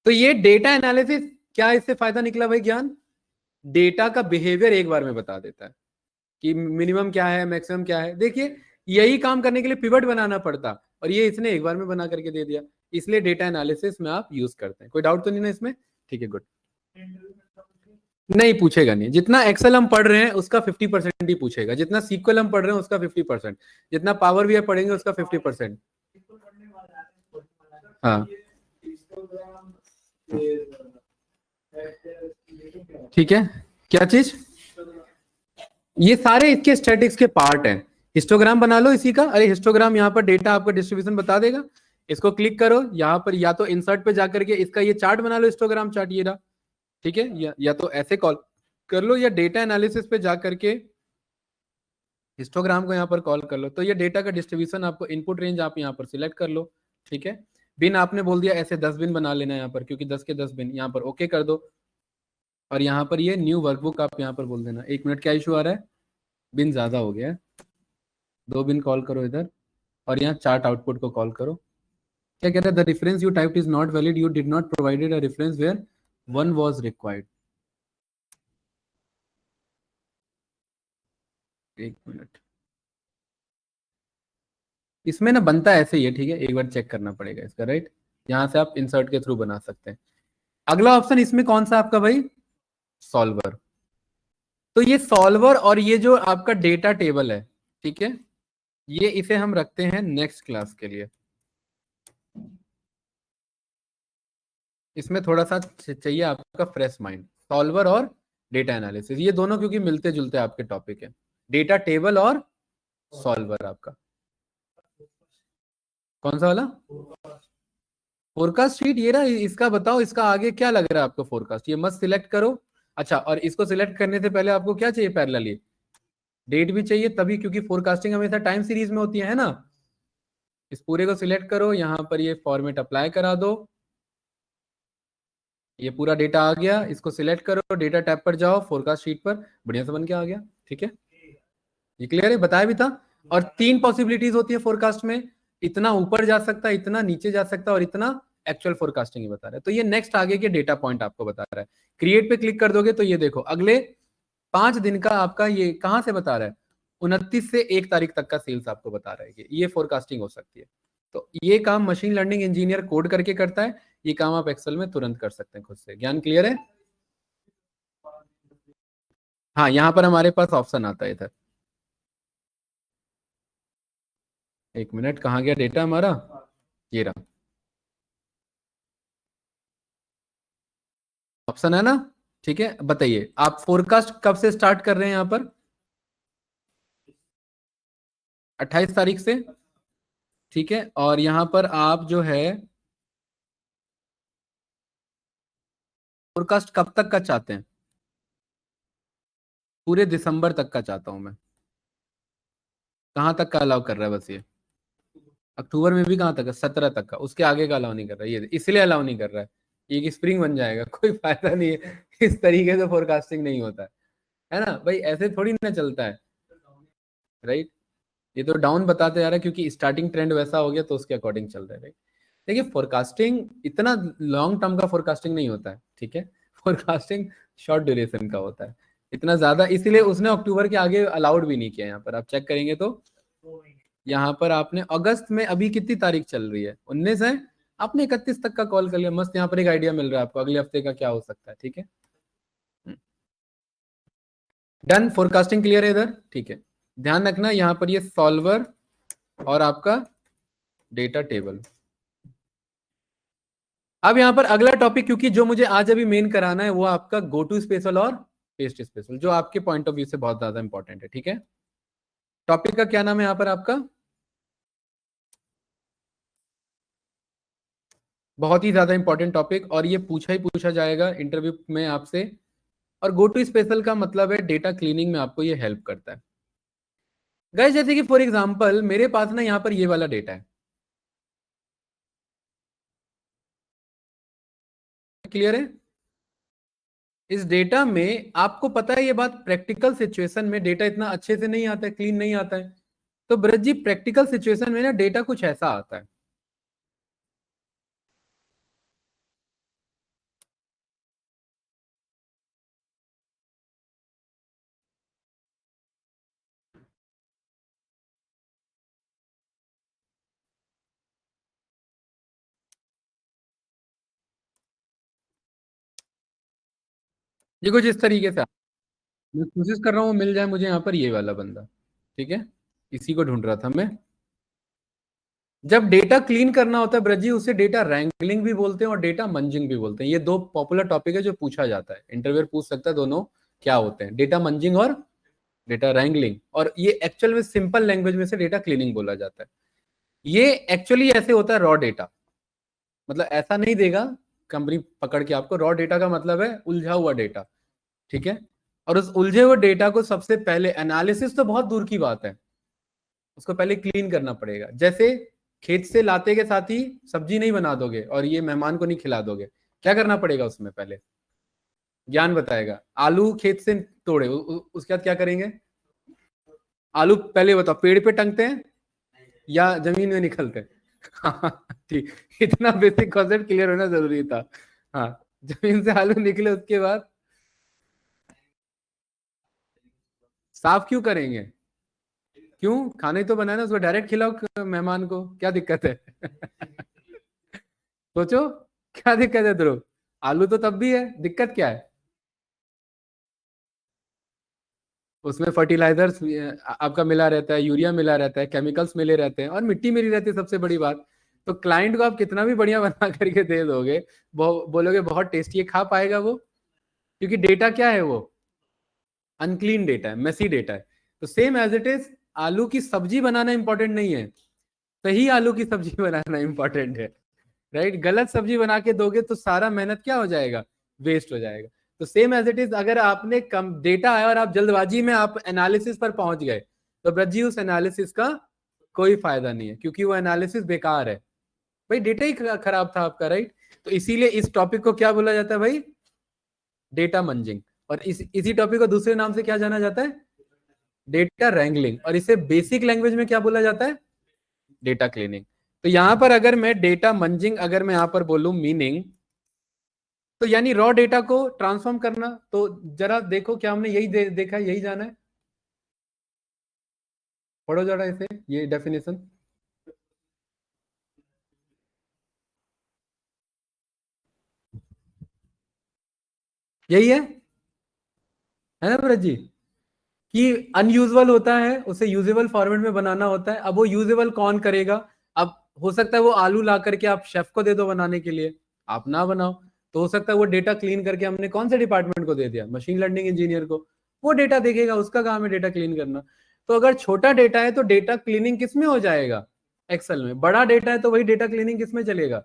तो ये डेटा एनालिसिस क्या, इससे फायदा निकला भाई ज्ञान, डेटा का बिहेवियर एक बार में बता देता है कि मिनिमम क्या है मैक्सिमम क्या है। देखिए यही काम करने के लिए पिवट बनाना पड़ता, और ये इसने एक बार में बना करके दे दिया, इसलिए डेटा एनालिसिस में आप यूज करते हैं। कोई डाउट तो नहीं ना इसमें, ठीक है गुड। नहीं पूछेगा नहीं, जितना एक्सेल हम पढ़ रहे हैं उसका 50% ही पूछेगा, जितना सीक्वल हम पढ़ रहे हैं उसका 50%, जितना पावर भी पढ़ेंगे उसका 50%। हाँ ठीक है, क्या चीज, ये सारे इसके स्टैटिक्स के पार्ट हैं। हिस्टोग्राम बना लो इसी का, अरे हिस्टोग्राम यहाँ पर डेटा आपका डिस्ट्रीब्यूशन बता देगा, इसको क्लिक करो यहाँ पर, या तो इंसर्ट पे जाकर के इसका ये चार्ट बना लो, हिस्टोग्राम चार्ट ये रहा, ठीक है। या तो ऐसे कॉल कर लो, या डेटा एनालिसिस पे जाकर के हिस्टोग्राम को यहाँ पर कॉल कर लो, तो ये डेटा का डिस्ट्रीब्यूशन आपको इनपुट रेंज आप यहाँ पर सिलेक्ट कर लो, ठीक है। बिन आपने बोल दिया ऐसे 10 बिन बना लेना यहाँ पर, क्योंकि 10 के 10 बिन, यहाँ पर ओके कर दो, और यहाँ पर ये न्यू वर्कबुक आप यहाँ पर बोल देना। एक मिनट, क्या इशू आ रहा है, बिन ज्यादा हो गया है, दो बिन कॉल करो इधर, और यहाँ चार्ट आउटपुट को कॉल करो। क्या कह रहा है, the reference you typed is not valid, you did not provided a reference where one was required. एक मिनट, इसमें ना बनता ऐसे ही है, ठीक है, एक बार चेक करना पड़ेगा इसका, राइट। यहाँ से आप इंसर्ट के थ्रू बना सकते हैं। अगला ऑप्शन इसमें कौन सा आपका भाई, सॉल्वर। तो ये सॉल्वर और ये जो आपका डेटा टेबल है, ठीक है, ये इसे हम रखते हैं नेक्स्ट क्लास के लिए। इसमें थोड़ा सा चाहिए आपका फ्रेश माइंड, सॉल्वर और डेटा एनालिसिस, ये दोनों क्योंकि मिलते जुलते आपके टॉपिक है, डेटा टेबल और सॉल्वर आपका। कौन सा वाला, फोरकास्ट शीट ये रहा, इसका बताओ, इसका आगे क्या लग रहा है आपको, फोरकास्ट ये मस्त सिलेक्ट करो। अच्छा, और इसको सिलेक्ट करने से पहले आपको क्या चाहिए, पैरेलली डेट भी चाहिए तभी, क्योंकि फोरकास्टिंग हमेशा टाइम सीरीज में होती है ना। इस पूरे को सिलेक्ट करो, यहाँ पर ये फॉर्मेट अप्लाई करा दो, ये पूरा डेटा आ गया, इसको सिलेक्ट करो, डेटा टैब पर जाओ, फोरकास्ट शीट पर, बढ़िया से बन के आ गया, ठीक है। ये क्लियर है, बताया भी था। और तीन पॉसिबिलिटीज होती है फोरकास्ट में, इतना ऊपर जा सकता है, इतना नीचे जा सकता है, और इतना एक्चुअल फोरकास्टिंग ही बता रहा है। तो ये नेक्स्ट आगे के डेटा पॉइंट आपको बता रहा है। क्रिएट पे क्लिक कर दोगे तो ये देखो अगले 5 दिन का आपका ये कहां से बता रहा है, 29 से 1 तारीख तक का सेल्स आपको बता रहा है कि ये फोरकास्टिंग हो सकती है। तो ये काम मशीन लर्निंग इंजीनियर कोड करके करता है, ये काम आप एक्सेल में तुरंत कर सकते हैं खुद से। ज्ञान क्लियर है, हाँ, यहाँ पर हमारे पास ऑप्शन आता है इधर। एक मिनट, कहाँ गया डेटा हमारा? ये रहा, ऑप्शन है ना। ठीक है, बताइए आप फोरकास्ट कब से स्टार्ट कर रहे हैं यहाँ पर? 28 तारीख से। ठीक है, और यहाँ पर आप जो है फोरकास्ट कब तक का चाहते हैं? पूरे दिसंबर तक का चाहता हूं मैं। कहाँ तक का अलाउ कर रहा है बस ये? अक्टूबर में भी कहाँ तक है? 17 तक का, उसके आगे का अलाउ नहीं कर रहा है, ये इसलिए अलाउ नहीं कर रहा है। ये एक स्प्रिंग बन जाएगा, कोई फायदा नहीं है। इस तरीके से फोरकास्टिंग नहीं होता है ना भाई, ऐसे थोड़ी ना चलता है। राइट, ये तो डाउन बताते जा रहा है क्योंकि स्टार्टिंग ट्रेंड वैसा हो गया तो उसके अकॉर्डिंग चल रहा है। राइट, देखिए फोरकास्टिंग इतना लॉन्ग टर्म का फोरकास्टिंग नहीं होता है, ठीक है। फोरकास्टिंग शॉर्ट ड्यूरेशन का होता है, इतना ज्यादा, इसीलिए उसने अक्टूबर के आगे अलाउड भी नहीं किया। यहाँ पर आप चेक करेंगे तो यहाँ पर आपने अगस्त में, अभी कितनी तारीख चल रही है? 19 है। आपने 31 तक का कॉल कर लिया, मस्त। यहाँ पर एक आइडिया मिल रहा है आपको अगले हफ्ते का क्या हो सकता है, ठीक है। डन, फोरकास्टिंग क्लियर है इधर, ठीक है। ध्यान रखना यहाँ पर ये सॉल्वर और आपका डेटा टेबल। अब यहाँ पर अगला टॉपिक, क्योंकि जो मुझे आज अभी मेन कराना है वो आपका गो टू स्पेशल और पेस्ट स्पेशल, जो आपके पॉइंट ऑफ व्यू से बहुत ज्यादा इंपॉर्टेंट है, ठीक है। टॉपिक का क्या नाम है यहाँ पर आपका? बहुत ही ज्यादा इंपॉर्टेंट टॉपिक, और ये पूछा ही पूछा जाएगा इंटरव्यू में आपसे। और गो टू स्पेशल का मतलब है डेटा क्लीनिंग में आपको ये हेल्प करता है। गाइस, जैसे कि फॉर एग्जांपल मेरे पास ना यहाँ पर ये वाला डेटा है, क्लियर है? इस डेटा में आपको पता है ये बात, प्रैक्टिकल सिचुएशन में डेटा इतना अच्छे से नहीं आता है, क्लीन नहीं आता है। तो ब्रज जी, प्रैक्टिकल सिचुएशन में ना डेटा कुछ ऐसा आता है। ये कुछ इस तरीके से मैं कोशिश कर रहा हूँ मिल जाए मुझे यहाँ पर ये वाला बंदा, ठीक है। इसी को ढूंढ रहा था मैं। जब डेटा क्लीन करना होता है ब्रजी, उसे डेटा रैंगलिंग भी बोलते हैं और डेटा मंजिंग भी बोलते हैं। ये दो पॉपुलर टॉपिक है जो पूछा जाता है, इंटरव्यूअर पूछ सकता है दोनों क्या होते हैं, डेटा मंजिंग और डेटा रैंगलिंग। और ये एक्चुअल में सिंपल लैंग्वेज में से डेटा क्लीनिंग बोला जाता है। ये एक्चुअली ऐसे होता है रॉ डेटा, मतलब ऐसा नहीं देगा कंपनी पकड़ के आपको। रॉ डेटा का मतलब है उलझा हुआ डेटा, ठीक है। और उस उलझे हुए डेटा को सबसे पहले, एनालिसिस तो बहुत दूर की बात है, उसको पहले क्लीन करना पड़ेगा। जैसे खेत से लाते के साथ ही सब्जी नहीं बना दोगे और ये मेहमान को नहीं खिला दोगे, क्या करना पड़ेगा उसमें पहले? ज्ञान बताएगा। आलू खेत से तोड़े, उसके बाद क्या करेंगे? आलू पहले बताओ, पेड़ पे टंगते हैं या जमीन में निकलते हैं? हाँ, ठीक, इतना बेसिक कॉन्सेप्ट क्लियर होना जरूरी था। हाँ, जमीन से आलू निकले उसके बाद साफ क्यों करेंगे? क्यों, खाने तो बनाना, उसको डायरेक्ट खिलाओ मेहमान को, क्या दिक्कत है? सोचो, क्या दिक्कत है ध्रुव? आलू तो तब भी है, दिक्कत क्या है? उसमें फर्टिलाइजर्स आपका मिला रहता है, यूरिया मिला रहता है, केमिकल्स मिले रहते हैं और मिट्टी मिली रहती है सबसे बड़ी बात। तो क्लाइंट को आप कितना भी बढ़िया बना करके दे दोगे, बोलोगे बहुत टेस्टी है, खा पाएगा वो? क्योंकि डेटा क्या है वो? अनक्लीन डेटा है, मेसी डेटा है। तो सेम एज इट इज, आलू की सब्जी बनाना इंपॉर्टेंट नहीं है, सही आलू की सब्जी बनाना इंपॉर्टेंट है। राइट, गलत सब्जी बना के दोगे तो सारा मेहनत क्या हो जाएगा? वेस्ट हो जाएगा। तो सेम एज इट इज, अगर आपने कम डेटा आया और आप जल्दबाजी में आप एनालिसिस पर पहुंच गए, तो ब्रजी उस एनालिसिस का कोई फायदा नहीं है, क्योंकि वो एनालिसिस बेकार है। भाई डेटा ही खराब था आपका, राइट। तो इसीलिए इस टॉपिक को क्या बोला जाता है भाई? डेटा मंजिंग। और इसी टॉपिक को दूसरे नाम से क्या जाना जाता है? Data wrangling. और इसे बेसिक लैंग्वेज में क्या बोला जाता है? Data cleaning. तो यहां पर अगर मैं डेटा मंजिंग, अगर मैं यहां पर बोलूं मीनिंग, तो यानी रॉ डेटा को ट्रांसफॉर्म करना। तो जरा देखो, क्या हमने यही देखा है, यही जाना है? पढ़ो जरा इसे, ये डेफिनेशन। यही है। है ना ब्रज जी, कि अनयूजुअल होता है उसे यूजेबल फॉर्मेट में बनाना होता है। अब वो यूजेबल कौन करेगा? अब हो सकता है वो आलू ला करके आप शेफ को दे दो बनाने के लिए, आप ना बनाओ। तो हो सकता है वो डेटा क्लीन करके हमने कौन से डिपार्टमेंट को दे दिया, मशीन लर्निंग इंजीनियर को, वो डेटा देखेगा, उसका काम है डेटा क्लीन करना। तो अगर छोटा डेटा है तो डेटा क्लीनिंग किस में हो जाएगा? एक्सेल में। बड़ा डेटा है तो वही डेटा क्लीनिंग किस में चलेगा?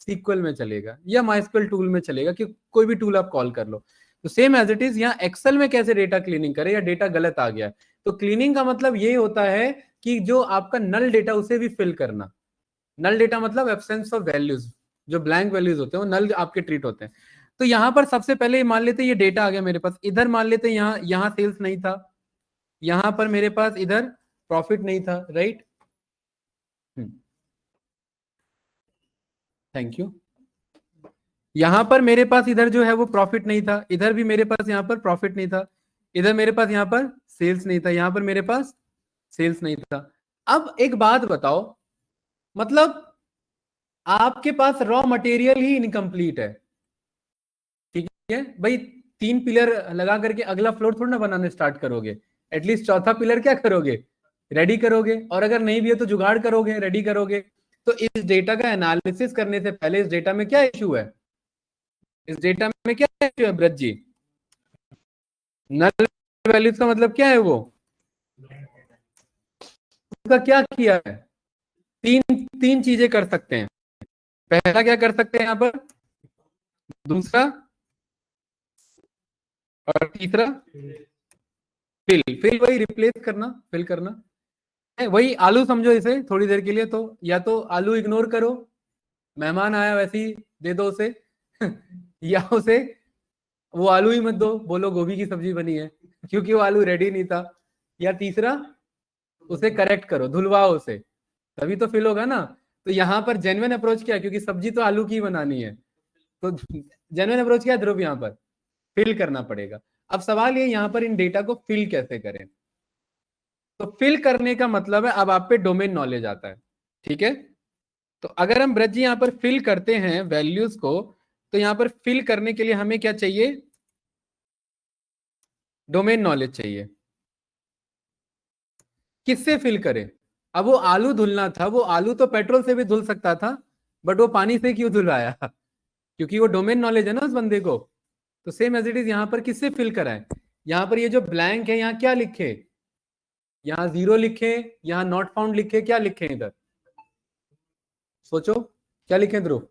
सीक्वल में चलेगा या माइस्क्वल टूल में चलेगा, कि कोई भी टूल आप कॉल कर लो। तो सेम एज इट इज यहाँ एक्सेल में कैसे डेटा क्लीनिंग करे, या डेटा गलत आ गया है, तो क्लीनिंग का मतलब ये होता है कि जो आपका नल डेटा उसे भी फिल करना। नल डेटा मतलब एब्सेंस ऑफ वैल्यूज, जो ब्लैंक वैल्यूज होते हैं वो नल आपके ट्रीट होते हैं। तो यहाँ पर सबसे पहले मान लेते हैं ये डेटा आ गया मेरे पास, इधर मान लेते हैं यहाँ यहाँ सेल्स नहीं था, यहाँ पर मेरे पास इधर प्रॉफिट नहीं था, राइट? Thank you. यहां पर मेरे पास इधर जो है वो प्रॉफिट नहीं था, इधर भी मेरे पास यहाँ पर प्रॉफिट नहीं था, इधर मेरे पास यहाँ पर सेल्स नहीं था, यहाँ पर मेरे पास सेल्स नहीं था। अब एक बात बताओ, मतलब आपके पास रॉ मटेरियल ही इनकम्प्लीट है, ठीक है भाई? 3 पिलर लगा करके अगला फ्लोर थोड़ा ना बनाने स्टार्ट करोगे, एटलीस्ट चौथा पिलर क्या करोगे? रेडी करोगे, और अगर नहीं भी है तो जुगाड़ करोगे, रेडी करोगे। तो इस डेटा का एनालिसिस करने से पहले इस डेटा में क्या इशू है? इस डेटा में क्या इशू है ब्रज जी? नल वैल्यूज का मतलब क्या है? वो उसका क्या किया है? तीन तीन चीजें कर सकते हैं। पहला क्या कर सकते हैं यहाँ पर, दूसरा, और तीसरा फिल वही रिप्लेस करना, फिल करना। वही आलू समझो इसे थोड़ी देर के लिए, तो या तो आलू इग्नोर करो, मेहमान आया वैसे ही दे दो उसे या उसे वो आलू ही मत दो, बोलो गोभी की सब्जी बनी है, क्योंकि वो आलू रेडी नहीं था। या तीसरा, उसे करेक्ट करो, धुलवाओ उसे, तभी तो फिल होगा ना। तो यहाँ पर जेन्युइन अप्रोच क्या है, क्योंकि सब्जी तो आलू की ही बनानी है, तो जेन्युइन अप्रोच क्या है ध्रुव? यहाँ पर फिल करना पड़ेगा। अब सवाल ये यहाँ पर इन डेटा को फिल कैसे करें? तो फिल करने का मतलब है अब आप पे डोमेन नॉलेज आता है, ठीक है? तो अगर हम ब्रज जी यहाँ पर फिल करते हैं वैल्यूज को, तो यहाँ पर फिल करने के लिए हमें क्या चाहिए? डोमेन नॉलेज चाहिए। किससे फिल करें? अब वो आलू धुलना था, वो आलू तो पेट्रोल से भी धुल सकता था, बट वो पानी से क्यों धुलाया? क्योंकि वो डोमेन नॉलेज है ना उस बंदे को। तो सेम एज इट इज यहाँ पर किससे फिल कराएं? यहाँ पर ये जो ब्लैंक है यहाँ क्या लिखे? यहाँ 0 लिखे, यहाँ नॉट फाउंड लिखे, क्या लिखे इधर? सोचो क्या लिखे ध्रुव?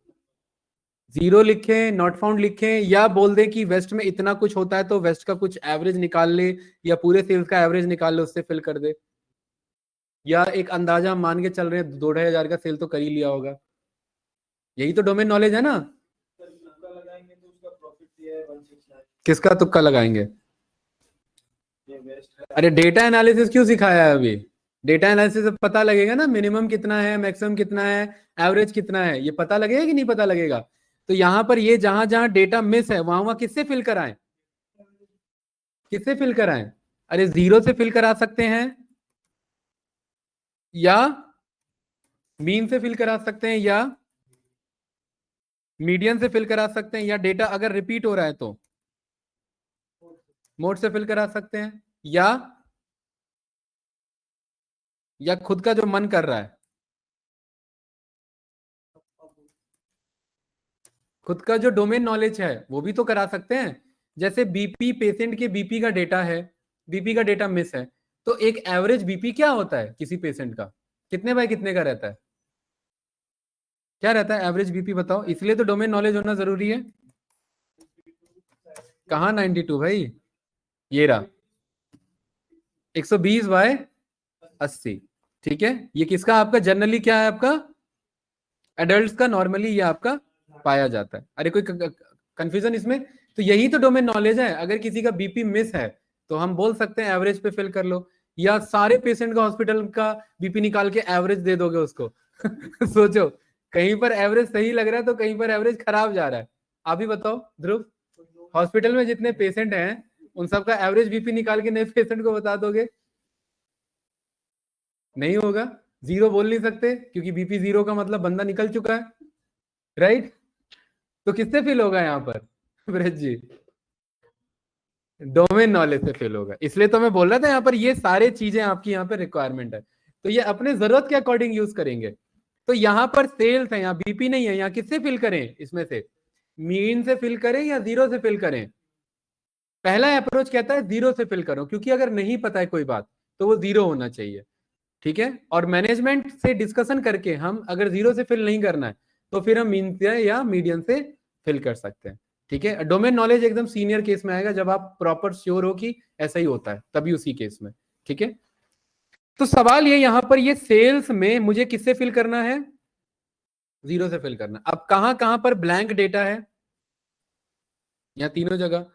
0 लिखे, नॉट फाउंड लिखे, या बोल दे कि वेस्ट में इतना कुछ होता है तो वेस्ट का कुछ एवरेज निकाल ले, या पूरे सेल्स का एवरेज निकाल ले, उससे फिल कर दे। या एक अंदाजा मान के चल रहे हैं 2-2.5 हजार का सेल तो कर ही लिया होगा। यही तो डोमेन नॉलेज है ना। किसका तुक्का लगाएंगे? अरे डेटा एनालिसिस क्यों सिखाया है अभी? डेटा एनालिसिस से पता लगेगा ना मिनिमम कितना है, मैक्सिमम कितना है, एवरेज कितना है, ये पता लगेगा कि नहीं पता लगेगा? तो यहाँ पर ये जहां जहां डेटा मिस है वहां वहां किससे फिल कराएं? किससे फिल कराएं? अरे 0 से फिल करा सकते हैं, या मीन से फिल करा सकते हैं, या मीडियन से फिल करा सकते हैं, या डेटा अगर रिपीट हो रहा है तो मोड से फिल करा सकते हैं, या खुद का जो मन कर रहा है, खुद का जो डोमेन नॉलेज है वो भी तो करा सकते हैं। जैसे बीपी, पेशेंट के बीपी का डेटा है, बीपी का डेटा मिस है, तो एक एवरेज बीपी क्या होता है किसी पेशेंट का? कितने बाय कितने का रहता है? क्या रहता है एवरेज बीपी बताओ? इसलिए तो डोमेन नॉलेज होना जरूरी है। कहाँ 92 भाई? ये रहा 120/80। ठीक है, ये किसका आपका जनरली क्या है आपका? एडल्ट्स का नॉर्मली ये आपका पाया जाता है। अरे कोई कंफ्यूजन इसमें? तो यही तो डोमेन नॉलेज है। अगर किसी का बीपी मिस है तो हम बोल सकते हैं एवरेज पे फिल कर लो, या सारे पेशेंट का हॉस्पिटल का बीपी निकाल के एवरेज दे दोगे उसको सोचो, कहीं पर एवरेज सही लग रहा है तो कहीं पर एवरेज खराब जा रहा है। आप ही बताओ ध्रुव, हॉस्पिटल में जितने पेशेंट हैं उन सबका एवरेज बीपी निकाल के नए पेशेंट को बता दोगे? नहीं होगा। 0 बोल नहीं सकते क्योंकि बीपी 0 का मतलब बंदा निकल चुका है, राइट? तो किससे फिल होगा यहाँ पर ब्रज जी? डोमेन नॉलेज से फिल होगा, इसलिए तो मैं बोल रहा था यहाँ पर ये सारे चीजें आपकी यहाँ पे रिक्वायरमेंट है, तो ये अपने जरूरत के अकॉर्डिंग यूज करेंगे। तो यहाँ पर सेल्स है, यहाँ बीपी नहीं है, यहाँ किससे फिल करें, इसमें से मीन से फिल करें या जीरो से फिल करें। पहला अप्रोच कहता है जीरो से फिल करो, क्योंकि अगर नहीं पता है कोई बात तो वो जीरो होना चाहिए, ठीक है। और मैनेजमेंट से डिस्कशन करके हम अगर जीरो से फिल नहीं करना है तो फिर हम मीन से या मीडियन से फिल कर सकते हैं, ठीक है। डोमेन नॉलेज एकदम सीनियर केस में आएगा, जब आप प्रॉपर श्योर हो कि ऐसा ही होता है तभी उसी केस में, ठीक है। तो सवाल ये यहां पर, ये सेल्स में मुझे किससे फिल करना है, जीरो से फिल करना। अब कहां कहां पर ब्लैंक डेटा है, यहाँ तीनों जगह।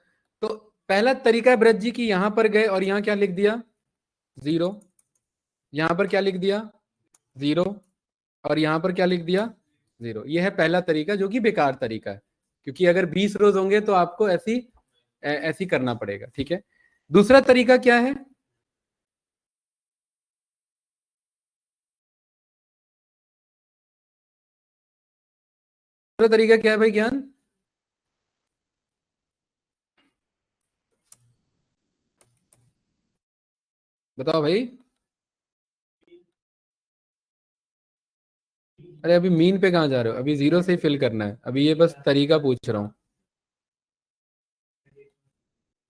तो पहला तरीका है ब्रज जी की, यहां पर गए और यहां क्या लिख दिया, जीरो, यहां पर क्या लिख दिया, जीरो, और यहां पर क्या लिख दिया, जीरो। यह है पहला तरीका, जो कि बेकार तरीका है, क्योंकि अगर 20 रोज होंगे तो आपको ऐसी ऐसी करना पड़ेगा, ठीक है। दूसरा तरीका क्या है, दूसरा तरीका क्या है भाई ज्ञान, बताओ भाई। अरे अभी मीन पे कहाँ जा रहे हो, अभी जीरो से ही फिल करना है, अभी ये बस तरीका पूछ रहा हूँ।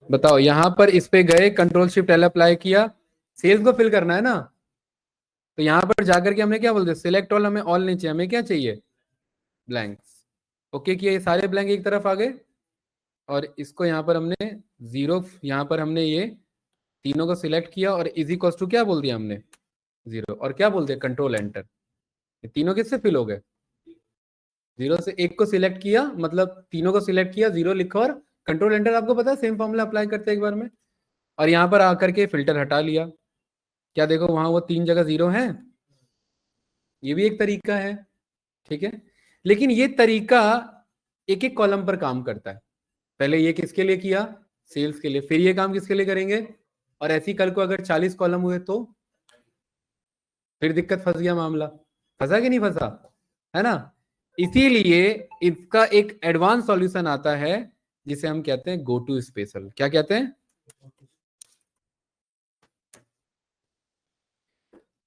बताओ, यहां पर इस पे गए, कंट्रोल शिफ्ट एल अप्लाई किया, सेल्स को फिल करना है ना, तो यहां पर जाकर के हमने क्या बोलते हैं, सिलेक्ट ऑल, हमें ऑल नहीं चाहिए, हमें क्या चाहिए, ब्लैंक्स। ओके किया, ये सारे ब्लैंक एक तरफ आ गए, और इसको यहाँ पर हमने जीरो, यहाँ पर हमने ये तीनों को सिलेक्ट किया और इज इक्वल टू क्या बोल दिया हमने, जीरो, और क्या बोल दिया, कंट्रोल एंटर। ये तीनों किससे फिल हो गए, जीरो से। एक को सिलेक्ट किया, मतलब तीनों को सिलेक्ट किया, जीरो लिखा और कंट्रोल एंटर, आपको पता है सेम फॉर्मूला अप्लाई करते हैं एक बार में। और यहाँ पर आकर के फिल्टर हटा लिया, क्या देखो वहां वो तीन जगह जीरो है, ये भी एक तरीका है, ठीक है। लेकिन ये तरीका एक एक कॉलम पर काम करता है। पहले ये किसके लिए किया, सेल्स के लिए, फिर ये काम किसके लिए करेंगे, और ऐसी कल को अगर 40 कॉलम हुए तो फिर दिक्कत, फंस गया मामला, फंसा कि नहीं फंसा, है ना। इसीलिए इसका एक एडवांस सॉल्यूशन आता है, जिसे हम कहते हैं गो टू स्पेशल। क्या कहते हैं,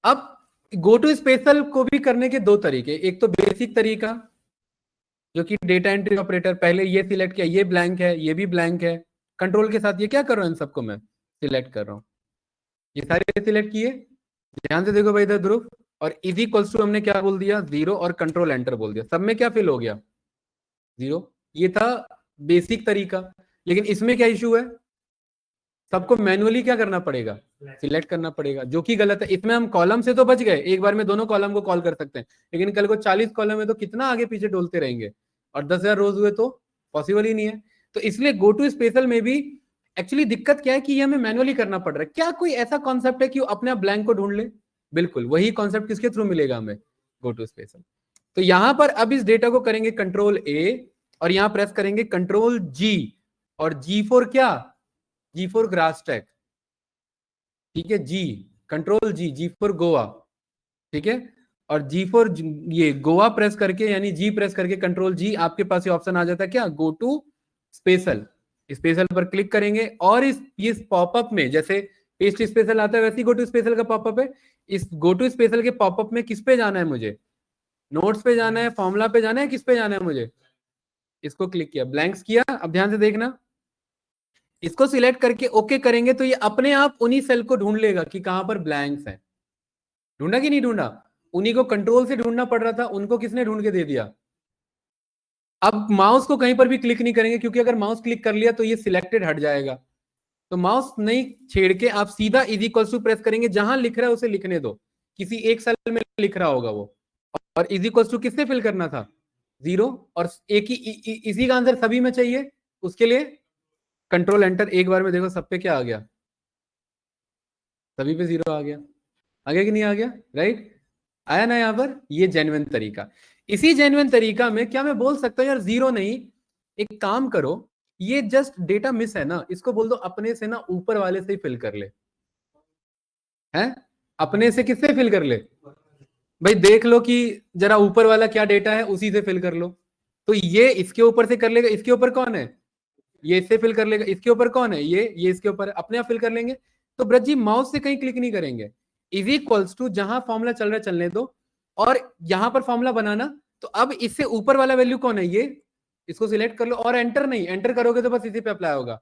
अब गो टू स्पेशल को भी करने के दो तरीके, एक तो बेसिक तरीका जो कि डेटा एंट्री ऑपरेटर, पहले ये सिलेक्ट किया, ये ब्लैंक है, ये भी ब्लैंक है, कंट्रोल के साथ ये क्या कर रहा हूं, इन सबको मैं सिलेक्ट कर रहा हूं, ये सारे सिलेक्ट किए, ध्यान से देखो भाई इधर ध्रुव, और इज इक्वल्स टू हमने क्या बोल दिया, जीरो, और कंट्रोल एंटर बोल दिया, सब में क्या फिल हो गया, जीरो। ये था बेसिक तरीका। लेकिन इसमें क्या इशू है, सबको मैनुअली क्या करना पड़ेगा, सिलेक्ट करना पड़ेगा, जो कि गलत है। इसमें हम कॉलम से तो बच गए, एक बार में दोनों कॉलम को कॉल कर सकते हैं, लेकिन कल को 40 कॉलम है तो कितना आगे पीछे डोलते रहेंगे, और 10,000 रोज हुए तो पॉसिबल ही नहीं है। तो इसलिए गो टू स्पेशल में भी एक्चुअली दिक्कत क्या है कि ये हमें मैनुअली करना पड़ रहा है। क्या कोई ऐसा कॉन्सेप्ट है कि वो अपने आप ब्लैंक को ढूंढ ले, बिल्कुल वही कॉन्सेप्ट किसके थ्रू मिलेगा हमें, गो टू स्पेशल। तो यहां पर अब इस डेटा को करेंगे कंट्रोल ए, और यहां प्रेस करेंगे कंट्रोल जी, और जी फॉर क्या, जी फॉर ग्रास टैग, ठीक है, जी, control G, G for Goa, ठीक है। और जी फॉर ये गोवा प्रेस करके, यानी जी प्रेस करके कंट्रोल जी, आपके पास ये ऑप्शन आ जाता है क्या, गो टू स्पेशल। स्पेशल पर क्लिक करेंगे, और इस पॉपअप में जैसे पेस्ट स्पेशल आता है, वैसे ही गो टू स्पेशल का पॉपअप है। इस गो टू स्पेशल के पॉपअप में किस पे जाना है मुझे, नोट्स पे जाना है, फॉर्मूला पे जाना है, किस पे जाना है मुझे, इसको क्लिक किया, ब्लैंक्स किया। अब ध्यान से देखना, इसको सिलेक्ट करके ओके करेंगे तो ये अपने आप उन्हीं सेल को ढूंढ लेगा कि कहां पर ब्लैंक्स है। ढूंढा कि नहीं ढूंढा, उन्हीं को कंट्रोल से ढूंढना पड़ रहा था, उनको किसने ढूंढ के दे दिया। अब माउस को कहीं पर भी क्लिक नहीं करेंगे, क्योंकि अगर माउस क्लिक कर लिया तो ये सिलेक्टेड हट जाएगा। तो माउस नहीं छेड़ के आप सीधा इज इक्वल टू प्रेस करेंगे, जहां लिख रहा है उसे लिखने दो, किसी एक सेल में लिख रहा होगा वो। और इज इक्वल टू किससे फिल करना था, जीरो, और एक ही इसी का आंसर सभी में चाहिए, उसके लिए कंट्रोल एंटर, एक बार में देखो सब पे क्या आ गया, सभी पे जीरो आ गया, आ गया कि नहीं आ गया, राइट, आया ना। यहाँ पर ये जेन्युइन तरीका। इसी जेन्युइन तरीका में क्या मैं बोल सकता हूँ यार जीरो नहीं, एक काम करो, ये जस्ट डेटा मिस है ना, इसको बोल दो अपने से ना ऊपर वाले से ही फिल कर ले, हैं, अपने से किससे फिल कर ले, भाई देख लो कि जरा ऊपर वाला क्या डेटा है, उसी से फिल कर लो। तो ये इसके ऊपर से कर लेगा, इसके ऊपर कौन है, ये इससे फिल कर लेगा, इसके ऊपर कौन है, ये इसके ऊपर है, अपने आप फिल कर लेंगे। तो ब्रज जी माउस से कहीं क्लिक नहीं करेंगे, इज इक्वल्स टू जहां फॉर्मूला चल रहा है चलने दो, और यहां पर फॉर्मूला बनाना। तो अब इससे ऊपर वाला वैल्यू कौन है, ये, इसको सिलेक्ट कर लो, और एंटर नहीं, एंटर करोगे तो बस इसी पे अप्लाई होगा,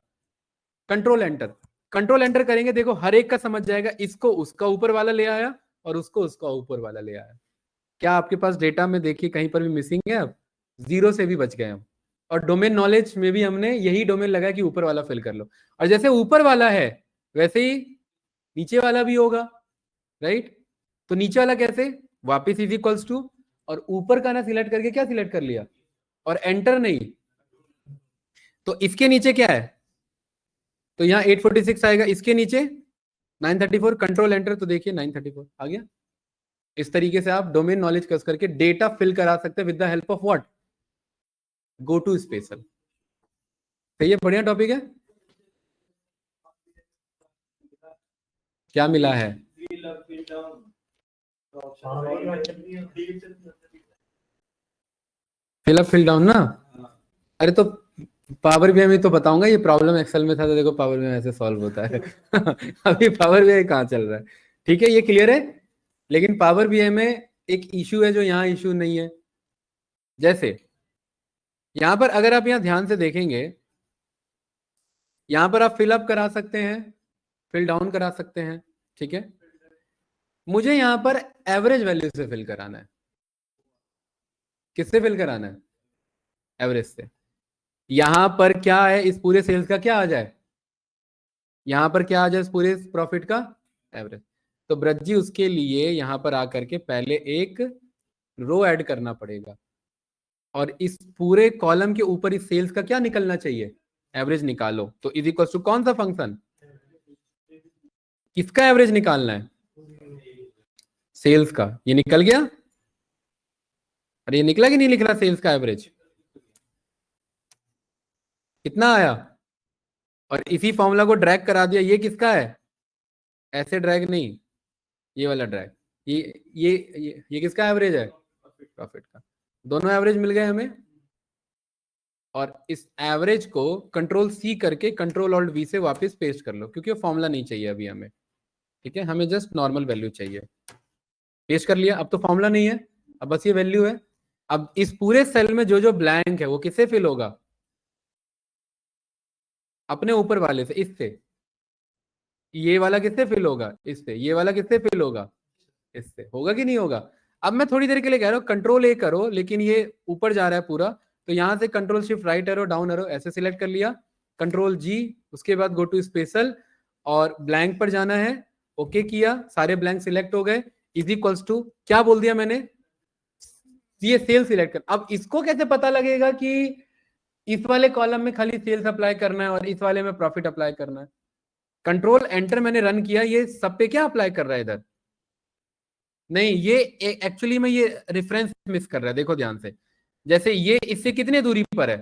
कंट्रोल एंटर। कंट्रोल एंटर करेंगे, देखो हर एक का समझ जाएगा, इसको उसका ऊपर वाला ले आया और उसको उसका ऊपर वाला ले आया। क्या आपके पास डेटा में देखिए कहीं पर भी मिसिंग है, अब जीरो से भी बच गए हम। और डोमेन नॉलेज में भी हमने यही डोमेन लगाया कि ऊपर वाला फिल कर लो, और जैसे ऊपर वाला है वैसे ही नीचे वाला भी होगा, राइट। तो नीचे वाला कैसे, वापिस इज इक्वल्स टू, और ऊपर का ना सिलेक्ट करके क्या सिलेक्ट कर लिया, और एंटर नहीं। तो इसके नीचे क्या है, तो यहाँ 846 आएगा, इसके नीचे 934, कंट्रोल एंटर, तो देखिए 934 आ गया। इस तरीके से आप डोमेन नॉलेज कस करके डेटा फिल करा सकते हैं with the help of what, go to special. सही है, बढ़िया टॉपिक है। क्या मिला है, फिल अप फिल डाउन ना। अरे तो पावर बीआई में तो बताऊंगा, ये प्रॉब्लम एक्सेल में था तो देखो पावर बीआई ऐसे सॉल्व होता है अभी पावर बीआई कहाँ चल रहा है, ठीक है, ये क्लियर है। लेकिन पावर बीआई में एक इशू है जो यहाँ इशू नहीं है। जैसे यहां पर अगर आप यहाँ ध्यान से देखेंगे, यहां पर आप फिल अप करा सकते हैं, फिल डाउन करा सकते हैं, ठीक है। मुझे यहां पर एवरेज वैल्यू से फिल कराना है। किससे फिल कराना है, एवरेज से। यहां पर क्या है, इस पूरे सेल्स का क्या आ जाए, यहां पर क्या आ जाए, इस पूरे प्रॉफिट का एवरेज। तो ब्रज जी उसके लिए यहां पर आकर के पहले एक रो ऐड करना पड़ेगा, और इस पूरे कॉलम के ऊपर इस सेल्स का क्या निकलना चाहिए, एवरेज निकालो। तो इज इक्वल टू कौन सा फंक्शन, किसका एवरेज निकालना है, सेल्स का। ये निकल गया, अरे ये निकला कि नहीं निकला, सेल्स का एवरेज कितना आया, और इसी फॉर्मूला को ड्रैग करा दिया। ये किसका है, ऐसे ड्रैग नहीं, ये वाला ड्रैग, ये किसका एवरेज है, प्रॉफिट का। दोनों एवरेज मिल गए हमें, और इस एवरेज को कंट्रोल सी करके कंट्रोल ऑल्ट वी से वापस पेस्ट कर लो, क्योंकि फॉर्मूला नहीं चाहिए अभी हमें, ठीक है, हमें जस्ट नॉर्मल वैल्यू चाहिए। पेस्ट कर लिया, अब तो फॉर्मूला नहीं है, अब बस ये वैल्यू है। अब इस पूरे सेल में जो जो ब्लैंक है वो किससे फिल होगा, अपने ऊपर वाले से, इससे। ये वाला किससे फिल होगा, इससे। ये वाला किससे फिल होगा, इससे। होगा कि नहीं होगा। अब मैं थोड़ी देर के लिए कह रहा हूँ कंट्रोल ए करो, लेकिन ये ऊपर जा रहा है पूरा, तो यहां से control shift right arrow down arrow ऐसे सिलेक्ट कर लिया, कंट्रोल जी, उसके बाद गो टू स्पेशल, और ब्लैंक पर जाना है, ओके किया, सारे ब्लैंक सिलेक्ट हो गए। इज इक्वल्स टू क्या बोल दिया मैंने, ये सेल सिलेक्ट कर। अब इसको कैसे पता लगेगा कि इस वाले कॉलम में खाली सेल्स अप्लाई करना है और इस वाले में प्रॉफिट अप्लाई करना है। कंट्रोल एंटर मैंने रन किया, ये सब पे क्या अप्लाई कर रहा है इधर, नहीं, ये एक्चुअली में ये रेफरेंस मिस कर रहा है, देखो ध्यान से। जैसे ये इससे कितने दूरी पर है,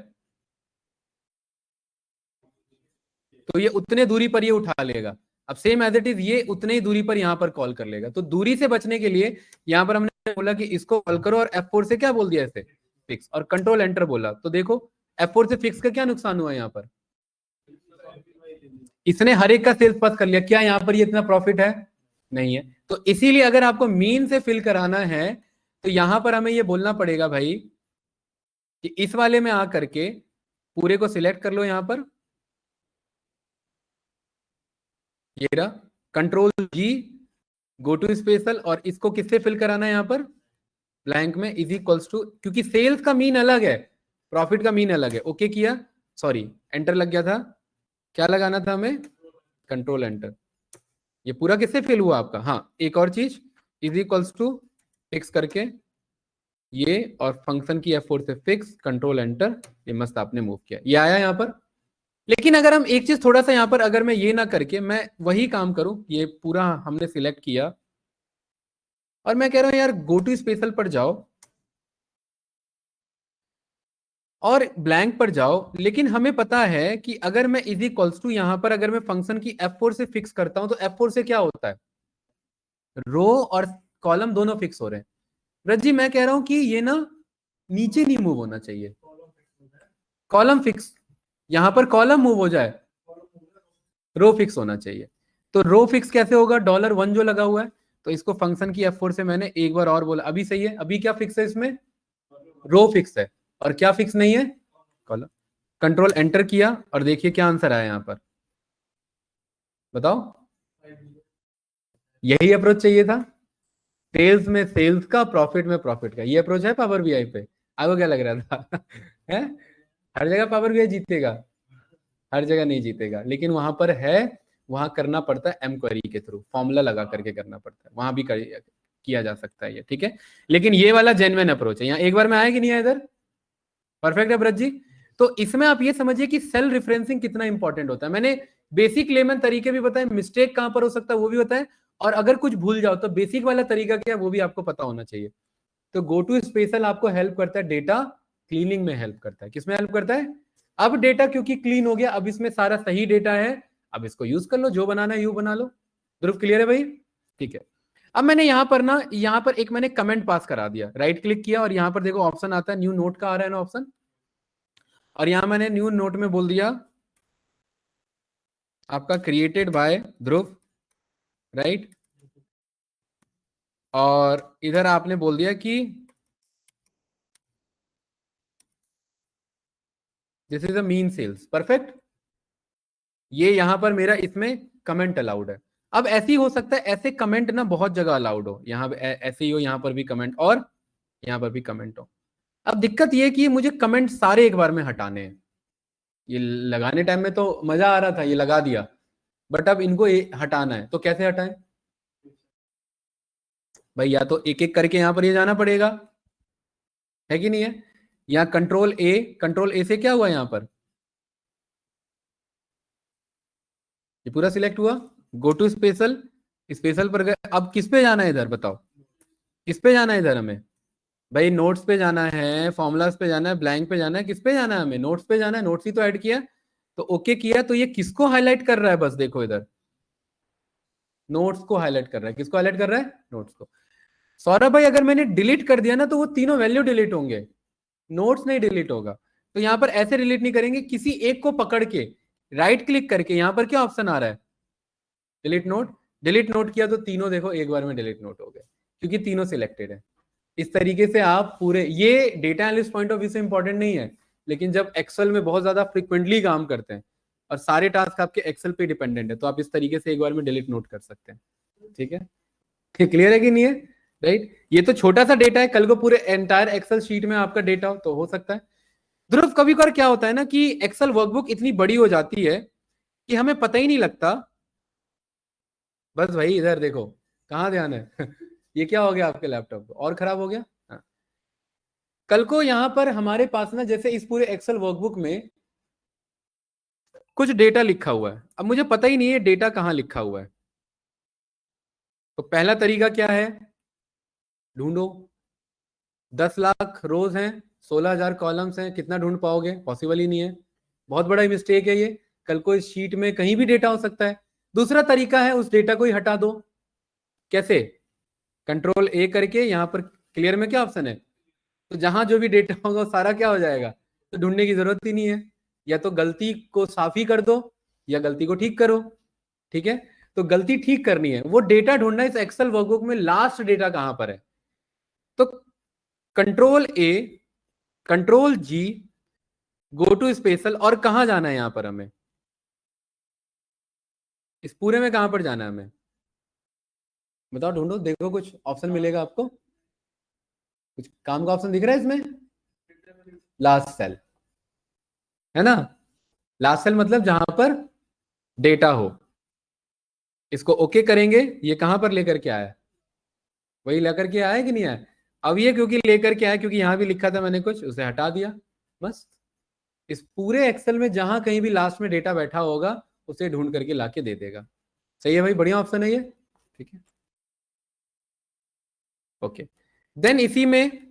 तो ये उतने दूरी पर ये उठा लेगा। अब सेम एज इट इज ये उतने ही दूरी पर यहां पर कॉल कर लेगा। तो दूरी से बचने के लिए यहां पर हमने बोला कि इसको कॉल करो, और F4 से क्या बोल दिया इसे, फिक्स, और कंट्रोल एंटर बोला। तो देखो F4 से फिक्स का क्या नुकसान हुआ, यहाँ पर इसने हर एक का सेल्स पास कर लिया। क्या यहाँ पर ये इतना प्रॉफिट है, नहीं है। तो इसीलिए अगर आपको मीन से फिल कराना है तो यहां पर हमें ये बोलना पड़ेगा भाई कि इस वाले में आकर के पूरे को सिलेक्ट कर लो, यहां पर ये रहा, control G, go to special, और इसको किससे फिल कराना है, यहां पर ब्लैंक में, इज इक्वल्स टू, क्योंकि सेल्स का मीन अलग है, प्रॉफिट का मीन अलग है। ओके किया, सॉरी एंटर लग गया था, क्या लगाना था हमें, कंट्रोल एंटर। ये पूरा किससे फिल हुआ आपका, हाँ एक और चीज, इज इक्वल्स टू फिक्स करके ये, और फंक्शन की F4 से फिक्स, कंट्रोल एंटर, ये मस्त आपने मूव किया, ये आया यहाँ पर। लेकिन अगर हम एक चीज थोड़ा सा यहाँ पर, अगर मैं ये ना करके मैं वही काम करूं, ये पूरा हमने सिलेक्ट किया, और मैं कह रहा हूं यार गो टू स्पेशल पर जाओ और ब्लैंक पर जाओ, लेकिन हमें पता है कि अगर मैं इज इक्वल्स टू यहां पर अगर मैं फंक्शन की F4 से फिक्स करता हूं तो F4 से क्या होता है, रो और कॉलम दोनों फिक्स हो रहे हैं। रज जी मैं कह रहा हूं कि ये ना नीचे नहीं मूव होना चाहिए, कॉलम फिक्स, यहां पर कॉलम मूव हो जाए, रो फिक्स होना चाहिए। तो रो फिक्स कैसे होगा, $1 जो लगा हुआ है, तो इसको फंक्शन की F4 से मैंने एक बार और बोला, अभी सही है। अभी क्या फिक्स है इसमें, रो फिक्स है, और क्या फिक्स नहीं है, कॉलम। कंट्रोल एंटर किया और देखिए क्या आंसर आया यहां पर, बताओ। यही अप्रोच चाहिए था, सेल्स में सेल्स का, प्रॉफिट में प्रॉफिट का। ये अप्रोच है पावर बीआई पे, आपको क्या लग रहा था है? हर जगह पावर बीआई जीतेगा, हर जगह नहीं जीतेगा, लेकिन वहां पर है, वहां करना पड़ता है एम क्वेरी के थ्रू, फॉर्मूला लगा करके करना पड़ता है, वहां भी किया जा सकता है ये, ठीक है। लेकिन ये वाला जेन्युइन अप्रोच है, यहाँ एक बार में आया कि नहीं आया इधर, परफेक्ट है ब्रज जी। तो इसमें आप ये समझिए कि सेल रिफरेंसिंग कितना इंपॉर्टेंट होता है। मैंने बेसिक लेमन तरीके भी बताए, मिस्टेक कहां पर हो सकता है वो भी बताए, और अगर कुछ भूल जाओ तो बेसिक वाला तरीका क्या है वो भी आपको पता होना चाहिए। तो गो टू स्पेशल आपको हेल्प करता है, डेटा क्लीनिंग में हेल्प करता है। किसमें हेल्प करता है, अब डेटा क्योंकि क्लीन हो गया, अब इसमें सारा सही डेटा है, अब इसको यूज कर लो, जो बनाना है यू बना लो। ध्रुव क्लियर है भाई, ठीक है। अब मैंने यहां पर ना, यहां पर एक मैंने कमेंट पास करा दिया, राइट क्लिक किया और यहां पर देखो ऑप्शन आता है, न्यू नोट का आ रहा है ना ऑप्शन, और यहां मैंने न्यू नोट में बोल दिया आपका क्रिएटेड बाय ध्रुव, राइट। और इधर आपने बोल दिया कि this is a mean cells, perfect. ये यहां पर मेरा इसमें कमेंट अलाउड है। अब ऐसे ही हो सकता है, ऐसे कमेंट ना बहुत जगह अलाउड हो, यहाँ ऐसे ही हो, यहाँ पर भी कमेंट, और यहाँ पर भी कमेंट हो। अब दिक्कत ये है कि मुझे कमेंट सारे एक बार में हटाने हैं। ये लगाने टाइम में तो मजा आ रहा था, ये लगा दिया, बट अब इनको हटाना है, तो कैसे हटाएं भाई, या तो एक एक करके यहाँ पर ये जाना पड़ेगा, है कि नहीं है। यहाँ कंट्रोल ए से क्या हुआ, यहाँ पर ये पूरा सिलेक्ट हुआ, गो टू स्पेशल, स्पेशल पर गए। अब किस पे जाना है इधर बताओ, किस पे जाना है इधर हमें, भाई नोट्स पे जाना है, फॉर्मुलाज पे जाना है, ब्लैंक पे जाना है, किस पे जाना है हमें, नोट्स पे जाना है। नोट्स ही तो ऐड किया, तो ओके किया, तो ये किसको हाईलाइट कर रहा है, बस देखो इधर नोट्स को हाईलाइट कर रहा है। किसको हाईलाइट कर रहा है, नोट्स को। सौरभ भाई अगर मैंने डिलीट कर दिया ना तो वो तीनों वैल्यू डिलीट होंगे, नोट्स नहीं डिलीट होगा। तो यहां पर ऐसे डिलीट नहीं करेंगे, किसी एक को पकड़ के राइट क्लिक करके, यहां पर क्या ऑप्शन आ रहा है, डिलीट नोट। डिलीट नोट किया तो तीनों देखो एक बार में डिलीट नोट हो गए, क्योंकि तीनों सिलेक्टेड है। इस तरीके से आप पूरे, ये data analyst point of view से इंपॉर्टेंट नहीं है, लेकिन जब एक्सेल में बहुत ज्यादा फ्रिक्वेंटली काम करते हैं और सारे टास्क आपके एक्सेल पे डिपेंडेंट है, तो आप इस तरीके से एक बार में डिलीट नोट कर सकते हैं, ठीक है। क्लियर है कि नहीं है, राइट। ये तो छोटा सा डेटा है, कल को पूरे एंटायर एक्सेल शीट में आपका डेटा हो तो हो सकता है। ध्रुव कभी कभार क्या होता है ना कि एक्सेल वर्कबुक इतनी बड़ी हो जाती है कि हमें पता ही नहीं लगता। बस भाई इधर देखो, कहाँ ध्यान है ये क्या हो गया आपके लैपटॉप को, और खराब हो गया। हाँ। कल को यहां पर हमारे पास ना, जैसे इस पूरे एक्सेल वर्कबुक में कुछ डेटा लिखा हुआ है, अब मुझे पता ही नहीं है डेटा कहाँ लिखा हुआ है, तो पहला तरीका क्या है, ढूंढो। 10 लाख रोज हैं, 16,000 कॉलम्स हैं, कितना ढूंढ पाओगे, पॉसिबल ही नहीं है, बहुत बड़ा मिस्टेक है ये। कल को इस शीट में कहीं भी डेटा हो सकता है। दूसरा तरीका है, उस डेटा को ही हटा दो। कैसे, कंट्रोल ए करके, यहाँ पर क्लियर में क्या ऑप्शन है, तो जहां जो भी डेटा होगा वो सारा क्या हो जाएगा, तो ढूंढने की जरूरत ही नहीं है। या तो गलती को साफ ही कर दो, या गलती को ठीक करो, ठीक है। तो गलती ठीक करनी है, वो डेटा ढूंढना है इस एक्सेल वर्कबुक में, लास्ट डेटा कहां पर है। तो control A, control G, go to special, और कहां जाना है यहां पर हमें, इस पूरे में कहां पर जाना है हमें, बताओ, ढूंढो, देखो कुछ ऑप्शन मिलेगा आपको, कुछ काम का ऑप्शन दिख रहा है इसमें, लास्ट सेल, है ना। लास्ट सेल मतलब जहां पर डेटा हो, इसको ओके करेंगे। ये कहां पर लेकर के आया, वही लेकर के आया कि नहीं आया। अब ये क्योंकि लेकर के आया, क्योंकि यहां भी लिखा था मैंने कुछ, उसे हटा दिया, बस। इस पूरे एक्सेल में जहां कहीं भी लास्ट में डेटा बैठा होगा उसे ढूंढ करके लाके दे देगा। सही है भाई, बढ़िया ऑप्शन है ये, ठीक है, ओके। देन इसी में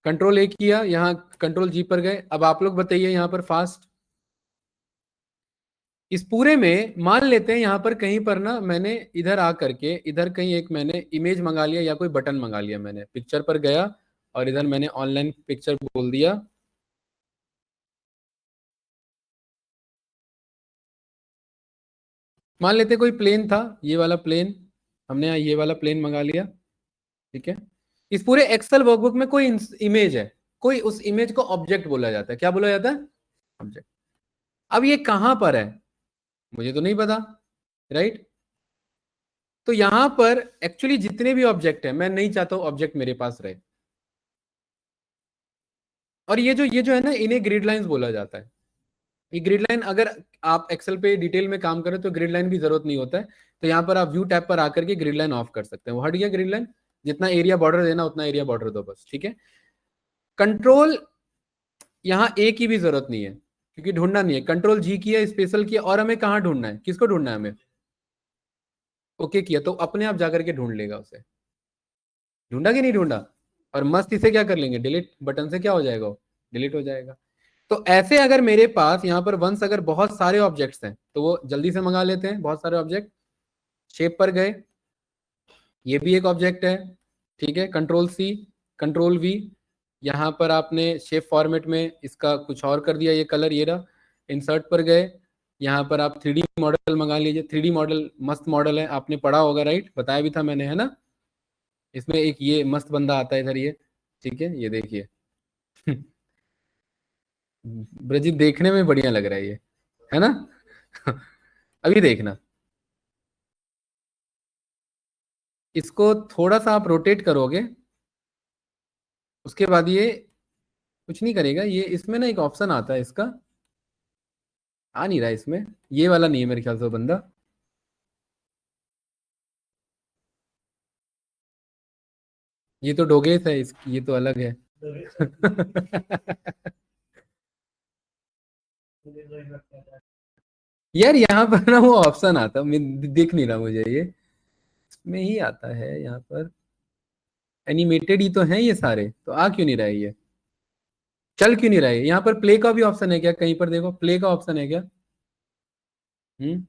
कंट्रोल ए किया, यहाँ कंट्रोल जी पर गए। अब आप लोग बताइए यहाँ पर फास्ट, इस पूरे में मान लेते हैं यहाँ पर कहीं पर ना मैंने इधर आ करके इधर कहीं एक मैंने इमेज मंगा लिया या कोई बटन मंगा लिया, मैंने पिक्चर पर गया और इधर मैंने ऑनलाइन पिक्चर बोल दिया। मान लेते कोई प्लेन था, ये वाला प्लेन, हमने यहाँ ये वाला प्लेन मंगा लिया। ठीक है, इस पूरे एक्सेल वर्कबुक में कोई इमेज है, कोई उस इमेज को ऑब्जेक्ट बोला जाता है। क्या बोला जाता है? ऑब्जेक्ट। अब ये कहां पर है मुझे तो नहीं पता, राइट? तो यहां पर एक्चुअली जितने भी ऑब्जेक्ट है, मैं नहीं चाहता हूं ऑब्जेक्ट मेरे पास रहे। और ये जो है ना, इन्हें ग्रिड लाइंस बोला जाता है। ये ग्रिड लाइन, अगर आप एक्सेल पे डिटेल में काम करें तो ग्रिड लाइन की जरूरत नहीं होता है। तो यहाँ पर आप व्यू टैब पर आकर के ग्रिड लाइन ऑफ कर सकते हैं। वो हट गया ग्रिड लाइन, जितना एरिया बॉर्डर देना उतना एरिया बॉर्डर दो बस। ठीक है, कंट्रोल यहाँ ए की भी जरूरत नहीं है क्योंकि ढूंढना नहीं है। कंट्रोल जी किया, स्पेशल किया, और हमें कहाँ ढूंढना है, किसको ढूंढना है हमें? ओके किया तो अपने आप जाकर के ढूंढ लेगा उसे। ढूंढा कि नहीं ढूंढा? और मस्त इसे क्या कर लेंगे, डिलीट बटन से क्या हो जाएगा, डिलीट हो जाएगा। तो ऐसे अगर मेरे पास यहाँ पर वंस अगर बहुत सारे ऑब्जेक्ट्स हैं तो वो जल्दी से मंगा लेते हैं बहुत सारे ऑब्जेक्ट। शेप पर गए, ये भी एक ऑब्जेक्ट है। ठीक है, कंट्रोल सी, कंट्रोल वी, यहाँ पर आपने शेप फॉर्मेट में इसका कुछ और कर दिया, ये कलर ये रहा। इंसर्ट पर गए, यहाँ पर आप 3D मॉडल मंगा लीजिए। 3D मॉडल मस्त मॉडल है, आपने पढ़ा होगा, राइट? बताया भी था मैंने, है ना? इसमें एक ये मस्त बंदा आता है इधर, ये। ठीक है, ये देखिए। ब्रजीत देखने में बढ़िया लग रहा है ये, है ना? अभी देखना, इसको थोड़ा सा आप रोटेट करोगे, उसके बाद ये कुछ नहीं करेगा। ये इसमें ना एक ऑप्शन आता है इसका, आ नहीं रहा है इसमें। ये वाला नहीं है मेरे ख्याल से वो बंदा। ये तो डोगेस है, ये तो अलग है। यार यहाँ पर ना वो ऑप्शन आता, मैं दिख नहीं रहा मुझे ये। इसमें ही आता है यहाँ पर, एनिमेटेड ही तो है ये सारे, तो आ क्यों नहीं रहा है ये? चल क्यों नहीं रहा है? यहाँ पर प्ले का भी ऑप्शन है क्या? कहीं पर देखो, प्ले का ऑप्शन है क्या? हम्म।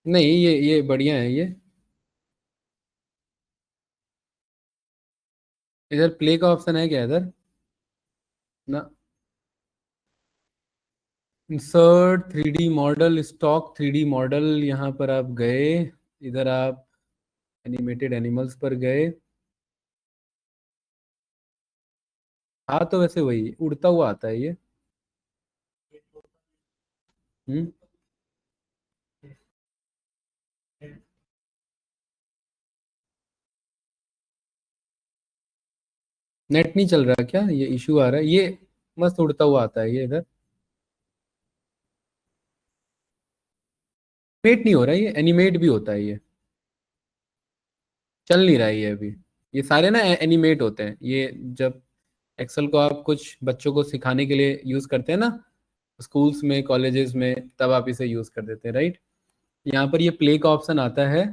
नहीं, ये बढ़िया है ये। इधर प्ले का ऑप्शन है क्या इधर? ना, insert 3D model, stock 3D model, यहाँ पर आप गए, इधर आप एनिमेटेड एनिमल्स पर गए। हाँ तो वैसे वही उड़ता हुआ आता है ये। हम्म। नेट नहीं चल रहा क्या, ये इशू आ रहा है ये? मस्त उड़ता हुआ आता है ये इधर। एनिमेट नहीं हो रहा है ये, एनिमेट भी होता है ये। चल नहीं रहा है ये अभी। ये सारे ना एनिमेट होते हैं ये, जब एक्सेल को आप कुछ बच्चों को सिखाने के लिए यूज करते हैं ना, स्कूल्स में कॉलेजेस में, तब आप इसे यूज कर देते हैं, राइट? यहाँ पर ये प्ले का ऑप्शन आता है।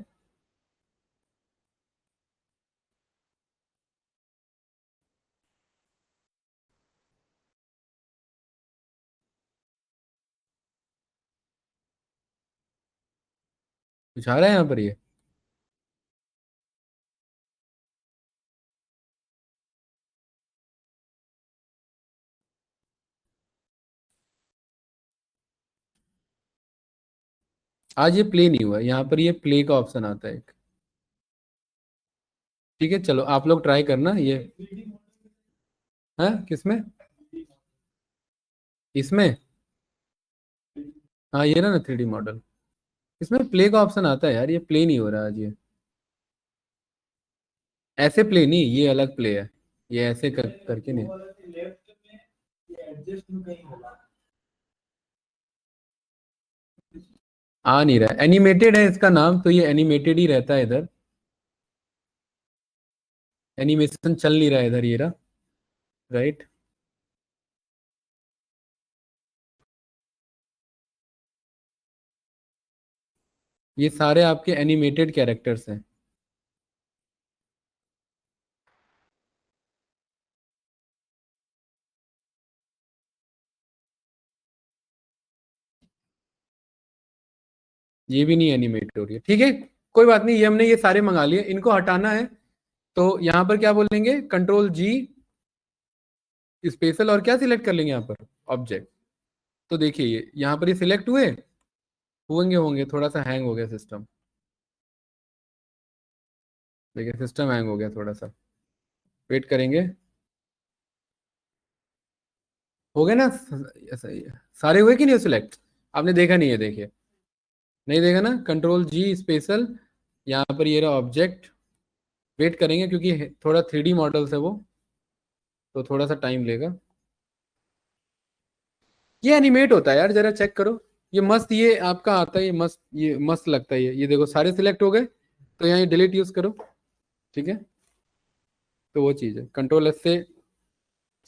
कुछ आ रहा है यहाँ पर ये? आज ये प्ले नहीं हुआ, यहाँ पर ये प्ले का ऑप्शन आता है एक। ठीक है, चलो आप लोग ट्राई करना ये। हाँ, किसमें? इसमें? हाँ, ये ना 3D मॉडल, इसमें प्ले का ऑप्शन आता है यार, ये प्ले नहीं हो रहा आज ये। ऐसे प्ले नहीं, ये अलग प्ले है। ये ऐसे करके नहीं। आ नहीं रहा, एनिमेटेड है इसका नाम, तो ये एनिमेटेड ही रहता है इधर। एनिमेशन चल नहीं रहा है इधर, ये रहा, राइट? ये सारे आपके एनिमेटेड कैरेक्टर्स हैं। ये भी नहीं एनिमेट हो रही है, ठीक है, कोई बात नहीं, ये हमने ये सारे मंगा लिए, इनको हटाना है तो यहाँ पर क्या बोलेंगे, कंट्रोल जी स्पेशल और क्या सिलेक्ट कर लेंगे यहाँ पर, ऑब्जेक्ट। तो देखिए ये यहाँ पर ये सिलेक्ट हुए होंगे होंगे, थोड़ा सा हैंग हो गया सिस्टम, देखिए सिस्टम हैंग हो गया थोड़ा सा, वेट करेंगे, हो गए ना सारे हुए कि नहीं सिलेक्ट, आपने देखा नहीं है, देखिए नहीं देखा ना, कंट्रोल जी स्पेशल, यहाँ पर ये रहा ऑब्जेक्ट, वेट करेंगे क्योंकि थोड़ा 3D मॉडल्स है वो, तो थोड़ा सा टाइम लेगा। ये एनिमेट होता है यार, जरा चेक करो, ये मस्त, ये आपका आता है, ये मस्त लगता है, ये देखो सारे सिलेक्ट हो गए, तो यहाँ ये डिलीट यूज करो, ठीक है, तो वो चीज़ है, कंट्रोल एस से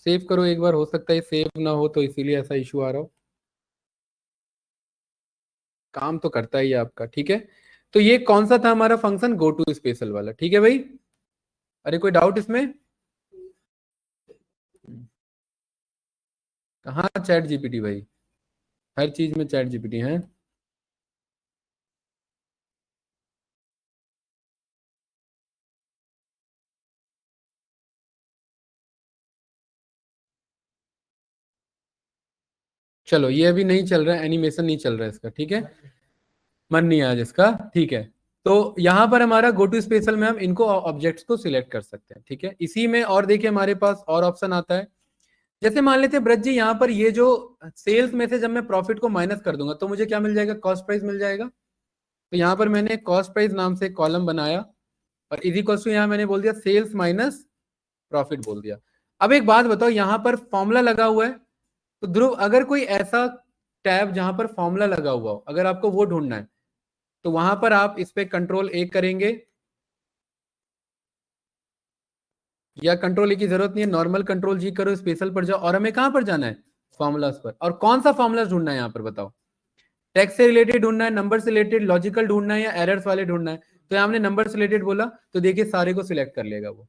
सेव करो एक बार, हो सकता है सेव ना हो तो इसीलिए ऐसा इशू आ रहा हो, काम तो करता ही है आपका, ठीक है। तो ये कौन सा था हमारा फंक्शन, गो टू स्पेशल वाला, ठीक है भाई, अरे कोई डाउट इसमें, कहाँ चैट जीपीटी भाई, हर चीज में चैट जीपीटी है। चलो ये अभी नहीं चल रहा है, एनिमेशन नहीं चल रहा है इसका, ठीक है, मन नहीं आया जिसका, ठीक है। तो यहाँ पर हमारा गो टू स्पेशल में हम इनको ऑब्जेक्ट्स को सिलेक्ट कर सकते हैं, ठीक है, इसी में और देखिए हमारे पास और ऑप्शन आता है, जैसे मान लेते हैं ब्रज जी, यहाँ पर ये जो सेल्स में से जब मैं प्रॉफिट को माइनस कर दूंगा तो मुझे क्या मिल जाएगा, कॉस्ट प्राइस मिल जाएगा, तो यहाँ पर मैंने कॉस्ट प्राइस नाम से कॉलम बनाया, और इज इक्वल टू यहाँ मैंने बोल दिया सेल्स माइनस प्रॉफिट बोल दिया। अब एक बात बताओ, यहाँ पर फॉर्मूला लगा हुआ है, तो ध्रुव अगर कोई ऐसा टैब जहां पर फॉर्मूला लगा हुआ हो, अगर आपको वो ढूंढना है, तो वहां पर आप इस पे कंट्रोल ए करेंगे, या कंट्रोल ए की जरूरत नहीं है, नॉर्मल कंट्रोल जी करो, स्पेशल पर जाओ, और हमें कहां पर जाना है, फॉर्मूलाज पर, और कौन सा फॉर्मूला ढूंढना है यहाँ पर बताओ, टेक्स्ट से रिलेटेड ढूंढना है, नंबर से रिलेटेड, लॉजिकल ढूंढना है, या एरर्स वाले ढूंढना है, तो यहाँ हमने नंबर से रिलेटेड बोला, तो देखिए सारे को सिलेक्ट कर लेगा वो,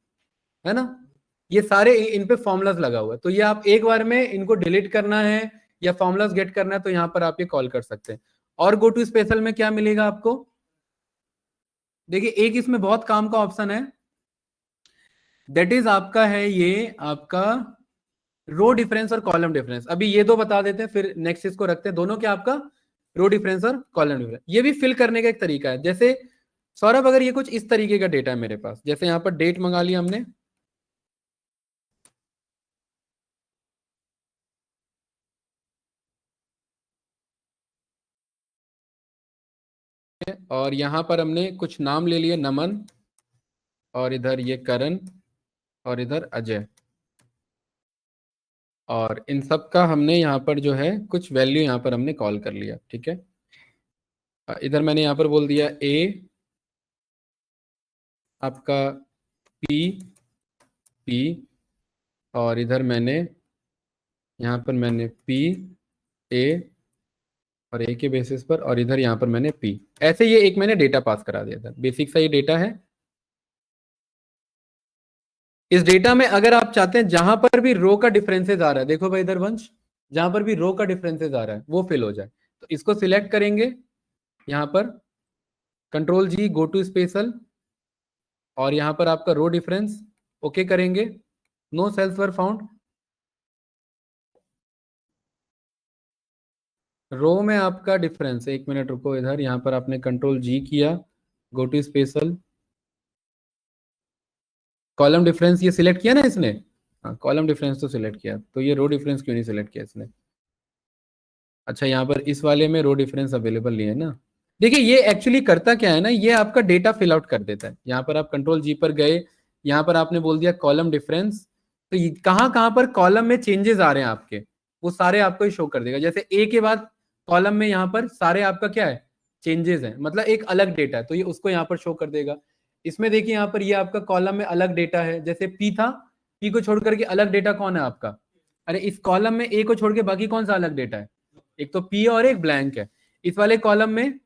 है ना, ये सारे इन पे फॉर्मुलाज लगा हुआ है, तो ये आप एक बार में इनको डिलीट करना है या फॉर्मुलाज गेट करना है तो यहाँ पर आप ये कॉल कर सकते हैं। और गो टू स्पेशल में क्या मिलेगा आपको, देखिए एक इसमें बहुत काम का ऑप्शन है, दैट इज आपका है ये आपका रो डिफरेंस और कॉलम डिफरेंस, अभी ये दो बता देते हैं फिर नेक्स्ट इसको रखते हैं, दोनों क्या आपका रो डिफरेंस और कॉलम डिफरेंस, ये भी फिल करने का एक तरीका है, जैसे सौरभ अगर ये कुछ इस तरीके का डेटा है मेरे पास, जैसे यहाँ पर डेट मंगा लिया हमने, और यहाँ पर हमने कुछ नाम ले लिए, नमन, और इधर ये करण, और इधर अजय, और इन सब का हमने यहाँ पर जो है कुछ वैल्यू यहाँ पर हमने कॉल कर लिया, ठीक है, इधर मैंने यहाँ पर बोल दिया ए आपका पी पी, और इधर मैंने यहाँ पर मैंने पी ए, और ए के बेसिस पर, और इधर यहाँ पर मैंने पी, ऐसे ये एक मैंने डेटा पास करा दिया था, बेसिक सा ये डेटा है। इस डेटा में अगर आप चाहते हैं जहां पर भी रो का डिफरेंसेस आ रहा है, देखो भाई इधर वंश, जहां पर भी रो का डिफरेंसेस आ रहा है वो फिल हो जाए, तो इसको सिलेक्ट करेंगे यहाँ पर, control G go to special, और यहाँ पर आपका रो डिफरेंस ओके करेंगे, no cells were found, row में आपका डिफरेंस, एक मिनट रुको, इधर यहाँ पर आपने कंट्रोल जी किया, go to special, column difference ये सिलेक्ट किया ना इसने, हाँ कॉलम डिफरेंस तो सिलेक्ट किया, तो ये रो डिफरेंस क्यों नहीं सिलेक्ट किया इसने, अच्छा यहाँ पर इस वाले में रो डिफरेंस अवेलेबल नहीं है ना, देखिए ये एक्चुअली करता क्या है ना, ये आपका डेटा फिल आउट कर देता है, यहाँ पर आप कंट्रोल जी पर गए, यहाँ पर आपने बोल दिया कॉलम डिफरेंस, तो कहाँ कहाँ पर कॉलम में चेंजेस आ रहे हैं आपके, वो सारे आपको शो कर देगा, जैसे ए के बाद कॉलम में यहाँ पर सारे आपका क्या है, चेंजेस है, मतलब एक अलग डेटा है, तो ये उसको यहाँ पर शो कर देगा। इसमें देखिए यहाँ पर ये आपका कॉलम में अलग डेटा है, जैसे पी था, पी को छोड़ करके अलग डेटा कौन है आपका, अरे इस कॉलम में ए को छोड़ के बाकी कौन सा अलग डेटा है, एक तो पी और एक ब्लैंक है, इस वाले कॉलम में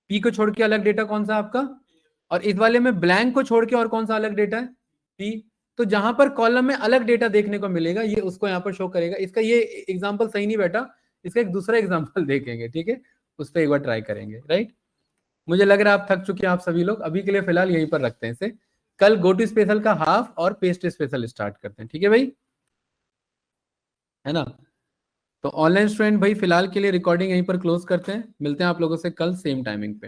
पी को छोड़ के अलग डेटा कौन सा आपका, और इस वाले में ब्लैंक को छोड़ के और कौन सा अलग डेटा है, पी, तो जहां पर कॉलम में अलग डेटा देखने को मिलेगा ये उसको यहाँ पर शो करेगा, इसका ये एग्जांपल सही नहीं बैठा, इसका एक दूसरा एग्जांपल देखेंगे, ठीक है, उस पर एक बार ट्राई करेंगे, राइट। मुझे लग रहा है आप थक चुके हैं आप सभी लोग, अभी के लिए फिलहाल यहीं पर रखते हैं इसे। कल गो टू स्पेशल का हाफ और पेस्ट स्पेशल स्टार्ट करते हैं, ठीक है भाई, है ना। तो ऑनलाइन स्टूडेंट भाई फिलहाल के लिए रिकॉर्डिंग यहीं पर क्लोज करते हैं, मिलते हैं आप लोगों से कल सेम टाइमिंग पे।